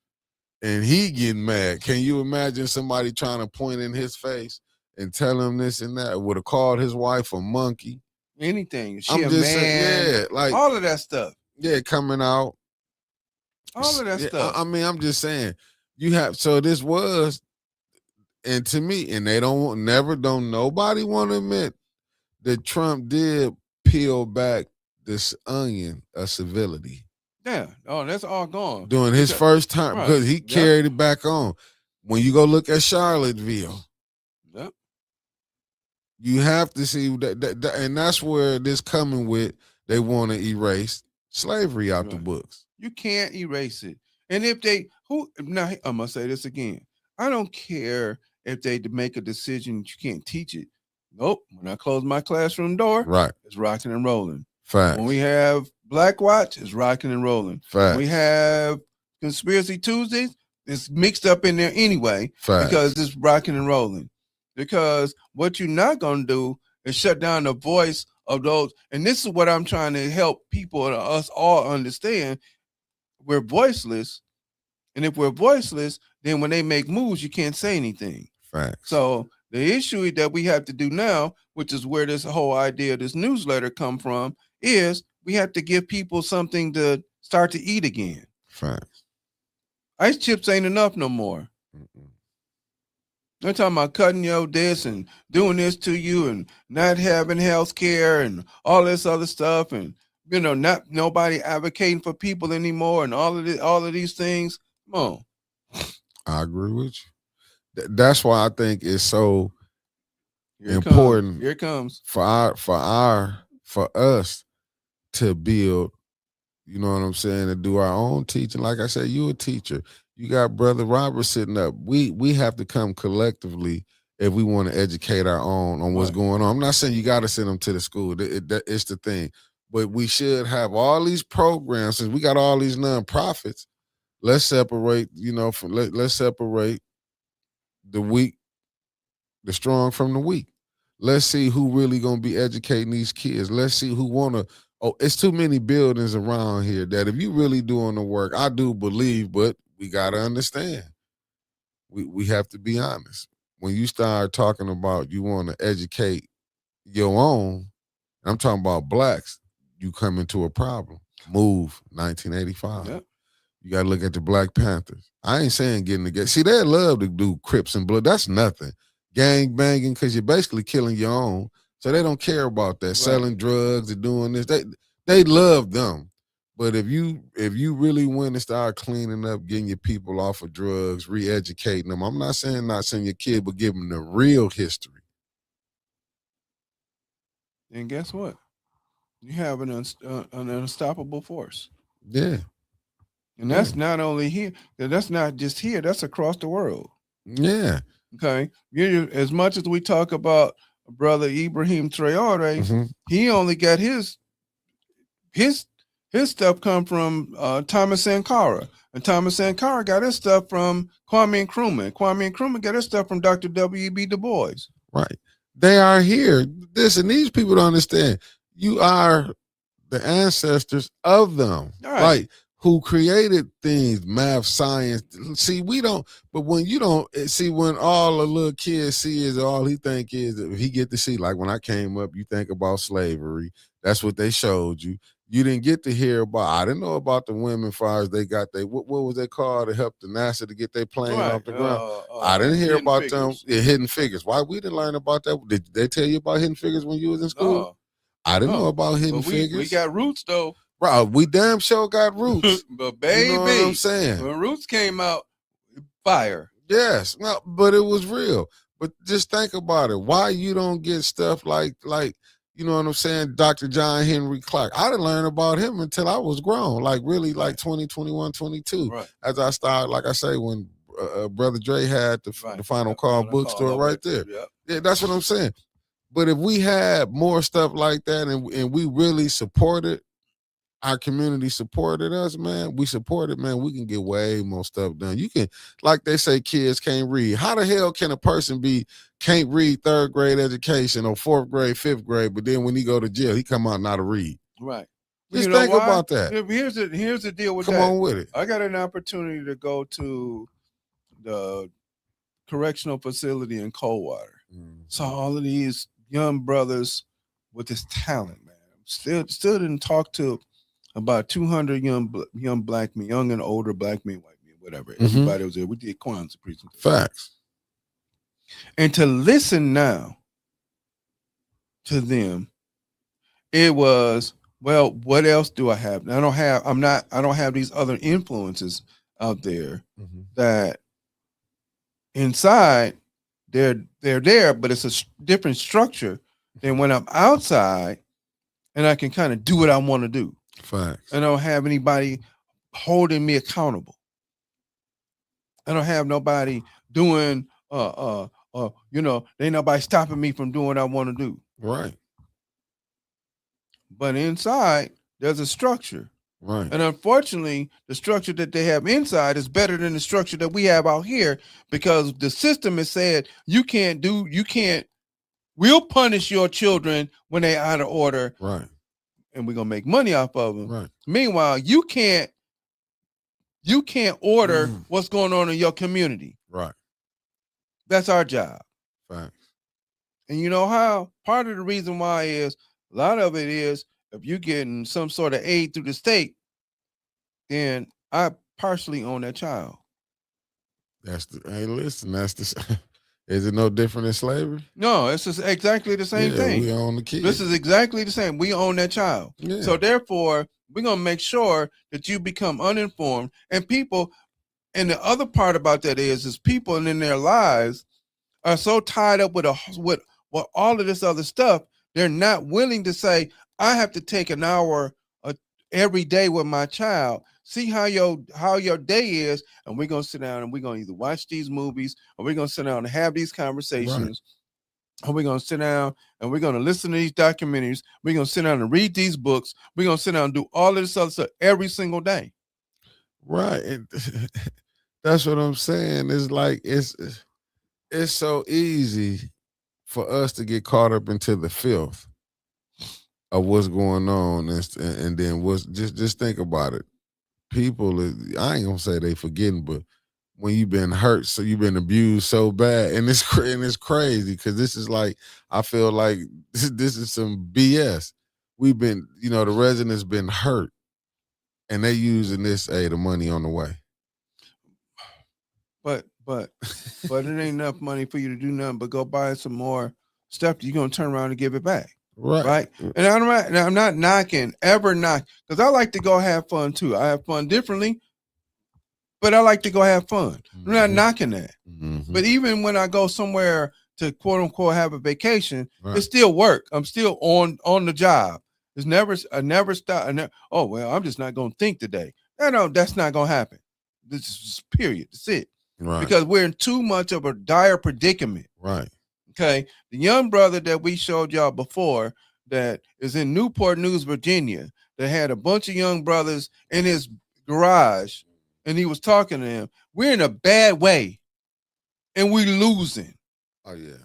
and he getting mad? Can you imagine somebody trying to point in his face and tell him this and that? Would have called his wife a monkey. Anything. I'm just saying, like all of that stuff. Yeah, coming out. All of that stuff. I mean, I'm just saying, you have this was, and to me, and they don't nobody want to admit that Trump did peel back this onion of civility. Yeah. Oh, that's all gone. During his first time, because he carried it back on. When you go look at Charlottesville, yep. You have to see that, and that's where this coming with. They want to erase slavery out the books. You can't erase it. And if now I'm gonna say this again. I don't care if they make a decision that you can't teach it. Nope. When I close my classroom door, right, it's rocking and rolling. Facts. When we have Black Watch, it's rocking and rolling. Facts. When we have Conspiracy Tuesdays, it's mixed up in there anyway. Facts. Because it's rocking and rolling. Because what you're not gonna do is shut down the voice of those. And this is what I'm trying to help people and us all understand. We're voiceless. And if we're voiceless, then when they make moves, you can't say anything. Facts. So the issue that we have to do now, which is where this whole idea of this newsletter come from, is we have to give people something to start to eat again. Facts. Ice chips ain't enough no more. They're talking about cutting your this and doing this to you and not having health care and all this other stuff, and not nobody advocating for people anymore and all of these things. Come on. I agree with you. That's why I think it's so important. Here it comes for us to build. You know what I'm saying? To do our own teaching. Like I said, you a teacher. You got Brother Robert sitting up. We have to come collectively if we want to educate our own on what's going on. I'm not saying you got to send them to the school. It's the thing. But we should have all these programs. Since we got all these nonprofits, let's separate, let's separate the weak, the strong from the weak. Let's see who really going to be educating these kids. Let's see who want to. Oh, it's too many buildings around here that if you really doing the work, I do believe, but we got to understand. We have to be honest. When you start talking about you want to educate your own, I'm talking about blacks, you come into a problem. Move, 1985. Yep. You got to look at the Black Panthers. I ain't saying getting together. See, they love to do Crips and Blood. That's nothing. Gang banging, because you're basically killing your own. So they don't care about that. Right. Selling drugs and doing this. They love them. But if you really went and start cleaning up, getting your people off of drugs, re-educating them, I'm not saying not send your kid, but give them the real history. And guess what? You have an unstoppable force. Yeah. And that's not only here. That's not just here. That's across the world. Yeah. Okay. As much as we talk about Brother Ibrahim Traore, he only got his stuff come from Thomas Sankara. And Thomas Sankara got his stuff from Kwame Nkrumah. Kwame Nkrumah got his stuff from Dr. W.E.B. Du Bois. Right. They are here. Listen, these people don't understand. You are the ancestors of them. Right. Like, who created things, math, science. See, we don't, but when you don't, see, when all the little kids see is all he think is, if he get to see, like when I came up, you think about slavery. That's what they showed you. You didn't get to hear about, I didn't know about the women fires they got, what was they called to help the NASA to get their plane off the ground? I didn't hear about figures. Them, Hidden Figures. Why we didn't learn about that? Did they tell you about Hidden Figures when you was in school? I didn't know about Hidden Figures. We got roots though. Bro, we damn sure got roots. But baby, you know what I'm saying? When Roots came out, fire. Yes, no, but it was real. But just think about it. Why you don't get stuff like you know what I'm saying, Dr. John Henry Clark. I didn't learn about him until I was grown, like really like 20, 21, 22. Right. As I started, like I say, when Brother Dre had the Final Call bookstore right there. Yep. Yeah, that's what I'm saying. But if we had more stuff like that and we really supported, our community supported us, man, we supported, man, we can get way more stuff done. You can, like they say, kids can't read. How the hell can a person can't read third grade education or fourth grade, fifth grade, but then when he go to jail, he come out not to read? Right. Just think about that. Here's the deal with Come that. on with it. I got an opportunity to go to the correctional facility in Coldwater. Saw all of these young brothers with this talent, man. Still didn't talk to about 200 young black men, young and older black men, white men, whatever. Everybody was there. We did Kwanzaa presentation. Facts. And to listen now to them, it was, well, what else do I have? I don't have these other influences out there that inside they're there, but it's a different structure than when I'm outside and I can kind of do what I want to do. Facts. I don't have anybody holding me accountable. I don't have nobody doing ain't nobody stopping me from doing what I want to do. Right. But inside there's a structure. Right. And unfortunately, the structure that they have inside is better than the structure that we have out here, because the system has said we'll punish your children when they're out of order. Right. And we're gonna make money off of them. Right. Meanwhile, you can't order what's going on in your community. Right. That's our job. Facts. And you know how? Part of the reason why is a lot of it is if you're getting some sort of aid through the state, then I partially own that child. Hey, listen, is it no different than slavery? No, it's just exactly the same thing. We own the kid. This is exactly the same. We own that child. Yeah. So therefore, we're going to make sure that you become uninformed. And people, and the other part about that is people in their lives are so tied up with all of this other stuff, they're not willing to say, I have to take an hour every day with my child, see how your day is, and we're going to sit down and we're going to either watch these movies, or we're going to sit down and have these conversations, or we're going to sit down and we're going to listen to these documentaries, we're going to sit down and read these books, we're going to sit down and do all of this other stuff every single day. Right. And that's what I'm saying. It's like it's so easy for us to get caught up into the filth of what's going on, and then just think about it. People, I ain't gonna say they forgetting, but when you've been hurt, so you've been abused so bad, and it's crazy because this is like, I feel like this is some BS. We've been, the residents been hurt, and they using this, hey, the money on the way. But it ain't enough money for you to do nothing but go buy some more stuff that you're gonna turn around and give it back. Right. And I'm not knocking, because I like to go have fun too. I have fun differently, but I like to go have fun. I'm not knocking that. But even when I go somewhere to quote unquote have a vacation, it's still work. I'm still on the job. I never stop. Oh, well, I'm just not gonna think today. No, that's not gonna happen. This is period. That's it. Right. Because we're in too much of a dire predicament. Right. Okay. The young brother that we showed y'all before that is in Newport News, Virginia, that had a bunch of young brothers in his garage, and he was talking to them. We're in a bad way, and we losing. Oh, yeah.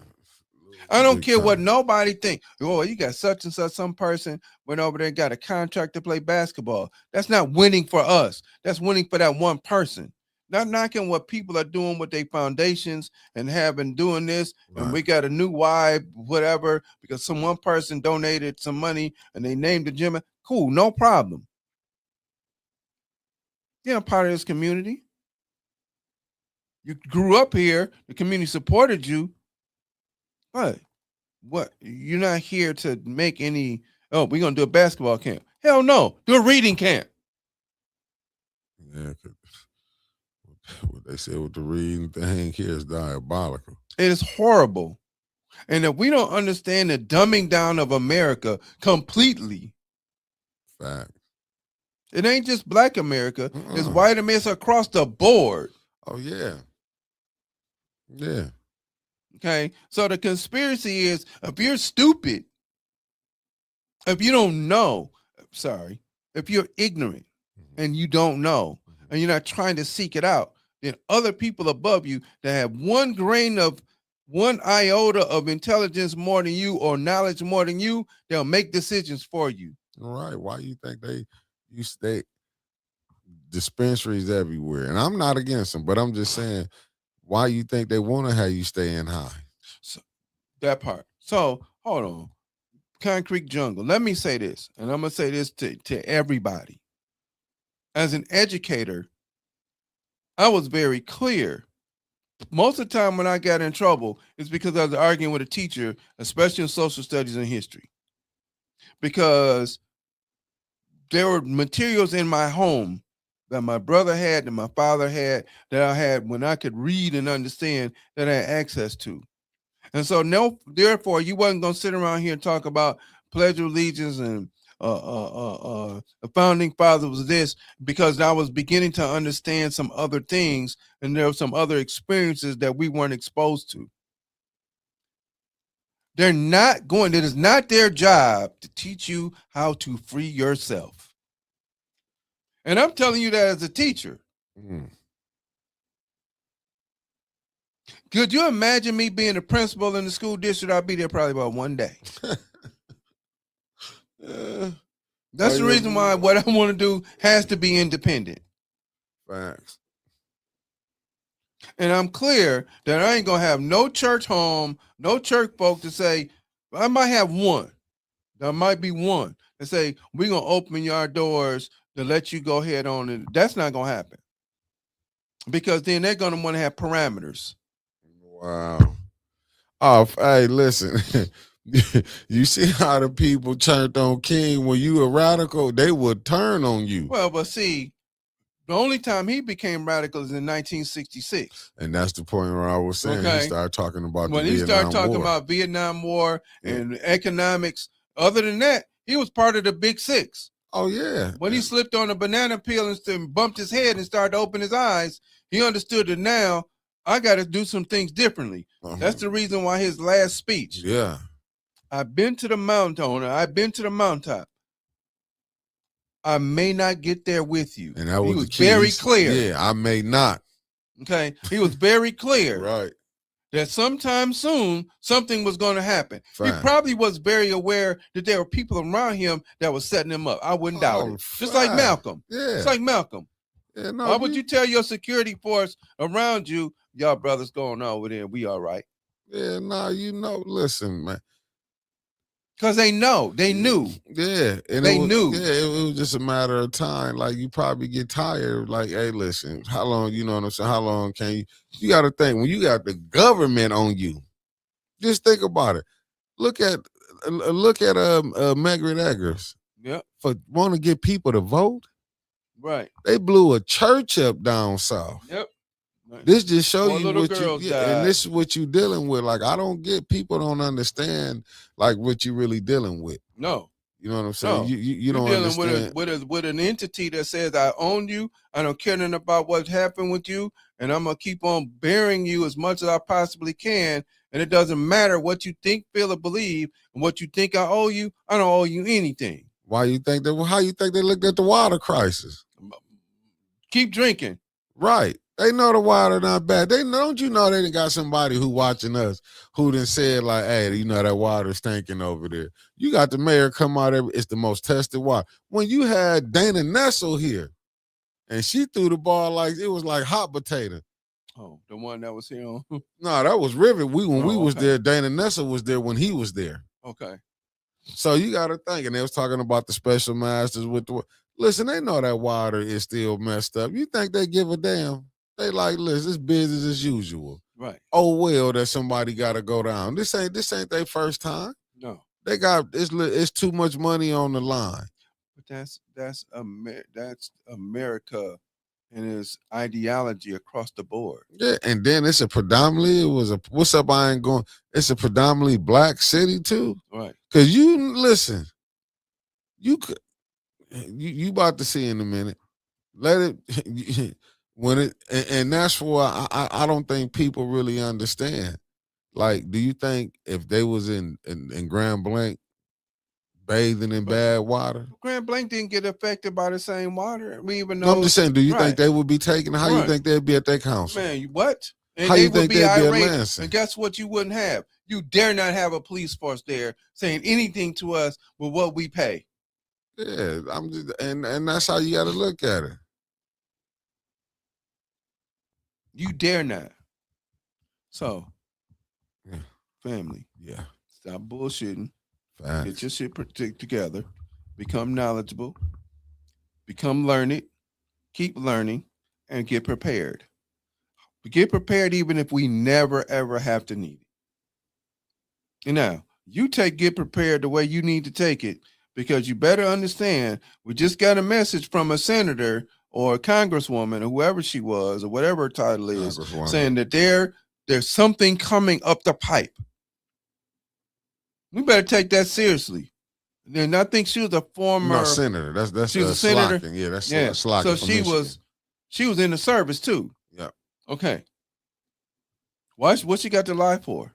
I don't care what nobody think. Oh, you got such and such, some person went over there and got a contract to play basketball. That's not winning for us. That's winning for that one person. Not knocking what people are doing with their foundations and have been doing this. Right. And we got a new wife, whatever, because one person donated some money and they named the gym. Cool, no problem. You're a part of this community. You grew up here. The community supported you. But what? You're not here to make any, we're going to do a basketball camp. Hell no. Do a reading camp. Yeah, what they said with the reading thing here is diabolical. It is horrible. And if we don't understand the dumbing down of America completely, fact. It ain't just Black America. It's white America across the board. Oh, yeah. Yeah. Okay. So the conspiracy is if you're stupid, if you don't know, if you're ignorant and you don't know and you're not trying to seek it out, then other people above you that have one iota of intelligence more than you or knowledge more than you, they'll make decisions for you. All right. Why you think you stay dispensaries everywhere? And I'm not against them, but I'm just saying, why you think they want to have you staying high? So, that part. So hold on. Concrete jungle. Let me say this, and I'm gonna say this to everybody. As an educator, I was very clear. Most of the time when I got in trouble, it's because I was arguing with a teacher, especially in social studies and history. Because there were materials in my home that my brother had, that my father had, that I had when I could read and understand that I had access to. And so, no, therefore, you wasn't going to sit around here and talk about Pledge of Allegiance and the founding father was this, because I was beginning to understand some other things, and there were some other experiences that we weren't exposed to. They're not going, it is not their job to teach you how to free yourself. And I'm telling you that as a teacher. Could you imagine me being a principal in the school district? I'll be there probably about one day. That's the reason why what I want to do has to be independent. Facts. And I'm clear that I ain't going to have no church home, no church folk to say, I might have one. There might be one to say, we're going to open your doors to let you go ahead on. And that's not going to happen. Because then they're going to want to have parameters. Wow. Oh, hey, listen. You see how the people turned on King when you were radical? They would turn on you. Well, but see, the only time he became radical is in 1966. And that's the point where I was saying he started talking about when the he Vietnam started talking War. about Vietnam War and economics. Other than that, he was part of the Big Six. Oh, yeah. When he slipped on a banana peel and bumped his head and started to open his eyes, he understood that now I got to do some things differently. That's the reason why his last speech. Yeah. I've been to the mountain. I've been to the mountaintop. I may not get there with you. And that was he was the key. Very clear. Yeah, I may not. Okay. He was very clear. Right. That sometime soon something was going to happen. Fine. He probably was very aware that there were people around him that was setting him up. I wouldn't doubt it. Just like Malcolm. Yeah. It's like Malcolm. Yeah, no, Why would you tell your security force around you, y'all brothers going on over there, we all right? Yeah, no, listen, man. Because they know. They knew. Yeah. And they knew. Yeah, it was just a matter of time. Like, you probably get tired. Like, hey, listen, how long, you know what I'm saying? How long can you got to think, when you got the government on you, just think about it. Look at Margaret Eggers. Yep. For want to get people to vote. Right. They blew a church up down south. Yep. This just shows you little what girls you died. and this is what you dealing with. Like, I don't get, people don't understand like what you really dealing with. No. You know what I'm saying? No. You don't dealing understand. with an entity that says I own you. I don't care nothing about what happened with you, and I'm gonna keep on bearing you as much as I possibly can. And it doesn't matter what you think, feel, or believe, and what you think I owe you. I don't owe you anything. Why you think that? How you think they looked at the water crisis? Keep drinking. Right. They know the water not bad. Don't you know they done got somebody who watching us who done said like, hey, you know that water stinking over there. You got the mayor come out there. It's the most tested water. When you had Dana Nessel here, and she threw the ball like it was like hot potato. Oh, the one that was here on. No, that was Rivet. We was there, Dana Nessel was there when he was there. Okay. So you got to think, and they was talking about the special masters with the. Listen, they know that water is still messed up. You think they give a damn? They like, listen, it's business as usual. Right. Oh well, that somebody got to go down. This ain't their first time. No. They got it's too much money on the line. But that's America and its ideology across the board. Yeah, and then it's a predominantly black city too. Right. Cause you listen, you about to see in a minute. Let it when it and that's why I don't think people really understand. Like, do you think if they was in Grand Blanc bathing in But bad water? Grand Blanc didn't get affected by the same water. We even know. No, I'm just saying, do you right. think they would be taking? How you Right. think they'd be at that council? Man, what? And How they you would think be they'd be at irate. Lansing? And guess what? You wouldn't have. You dare not have a police force there saying anything to us with what we pay. Yeah, I'm just, and that's how you got to look at it. You dare not. So, Yeah. family, Yeah, stop bullshitting. facts. Get your shit together. Become knowledgeable. Become learned. Keep learning and get prepared. Get prepared even if we never ever have to need it. And now you get prepared the way you need to take it, because you better understand we just got a message from a senator or a congresswoman or whoever she was or whatever her title is, saying that there's something coming up the pipe. We better take that seriously. And I think she was a former senator. That's she was a senator. Slockin. Yeah, that's Yeah. Slockin. So she was in the service too. Yeah. Okay. What she got to lie for?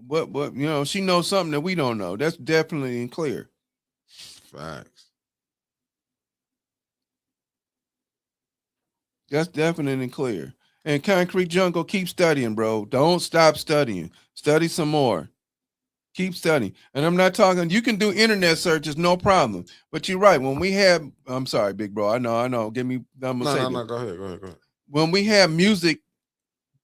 What she knows something that we don't know. That's definitely clear. Facts. That's definitely clear. And Concrete Jungle, keep studying, bro. Don't stop studying. Study some more. Keep studying. And I'm not talking, you can do internet searches, no problem. But you're right. When we have, I'm sorry, big bro. I know. No, go ahead. When we have music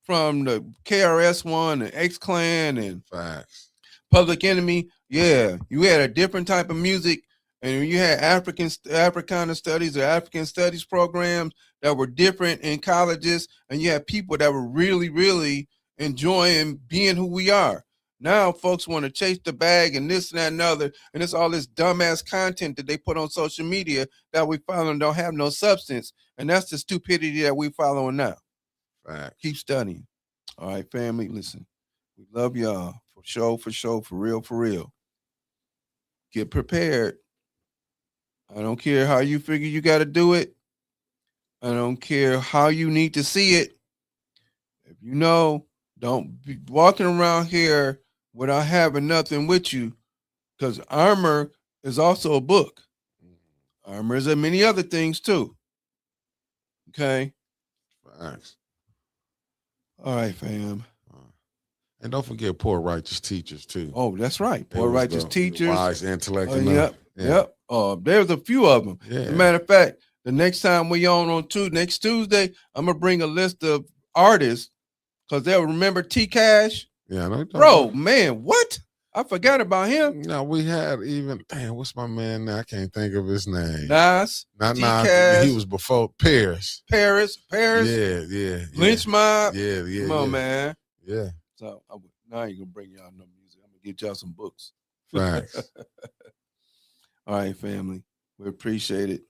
from the KRS-One and X-Clan and Facts. Public Enemy, yeah, you had a different type of music, and you had Africana studies or African studies programs that were different in colleges, and you had people that were really, really enjoying being who we are. Now folks want to chase the bag and this and that and other, and it's all this dumbass content that they put on social media that we follow and don't have no substance, and that's the stupidity that we following now. Facts. Keep studying. All right, family, listen. We love y'all. For sure, for real. Get prepared. I don't care how you figure you got to do it. I don't care how you need to see it. If you know, don't be walking around here without having nothing with you, because armor is also a book. Armor is many other things too. Okay? Facts. All right, fam. And don't forget poor righteous teachers too. Oh, that's right. Poor righteous teachers. Wise intellect. Yep. There's a few of them. Yeah. As a matter of fact, the next time we next Tuesday, I'm gonna bring a list of artists, because they'll remember T Cash. Yeah, no, bro, man, what? I forgot about him. No, we had what's my man now? I can't think of his name. Nas. Not Nas. He was before Paris. Paris. Yeah. Lynch Mob. Yeah. Come on, man. Yeah. So now I ain't gonna bring y'all no music. I'm gonna get y'all some books. Facts. All right, family. We appreciate it.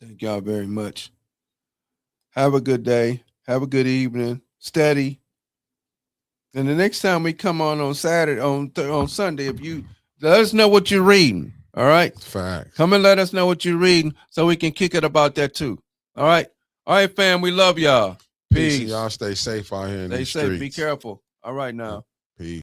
Thank y'all very much. Have a good day. Have a good evening. Steady. And the next time we come on Saturday, on Sunday, if you let us know what you're reading. All right. Facts. Come and let us know what you're reading so we can kick it about that too. All right. All right, fam. We love y'all. Peace. Y'all stay safe out here in Stay these safe. streets. Be careful. All right now. Peace.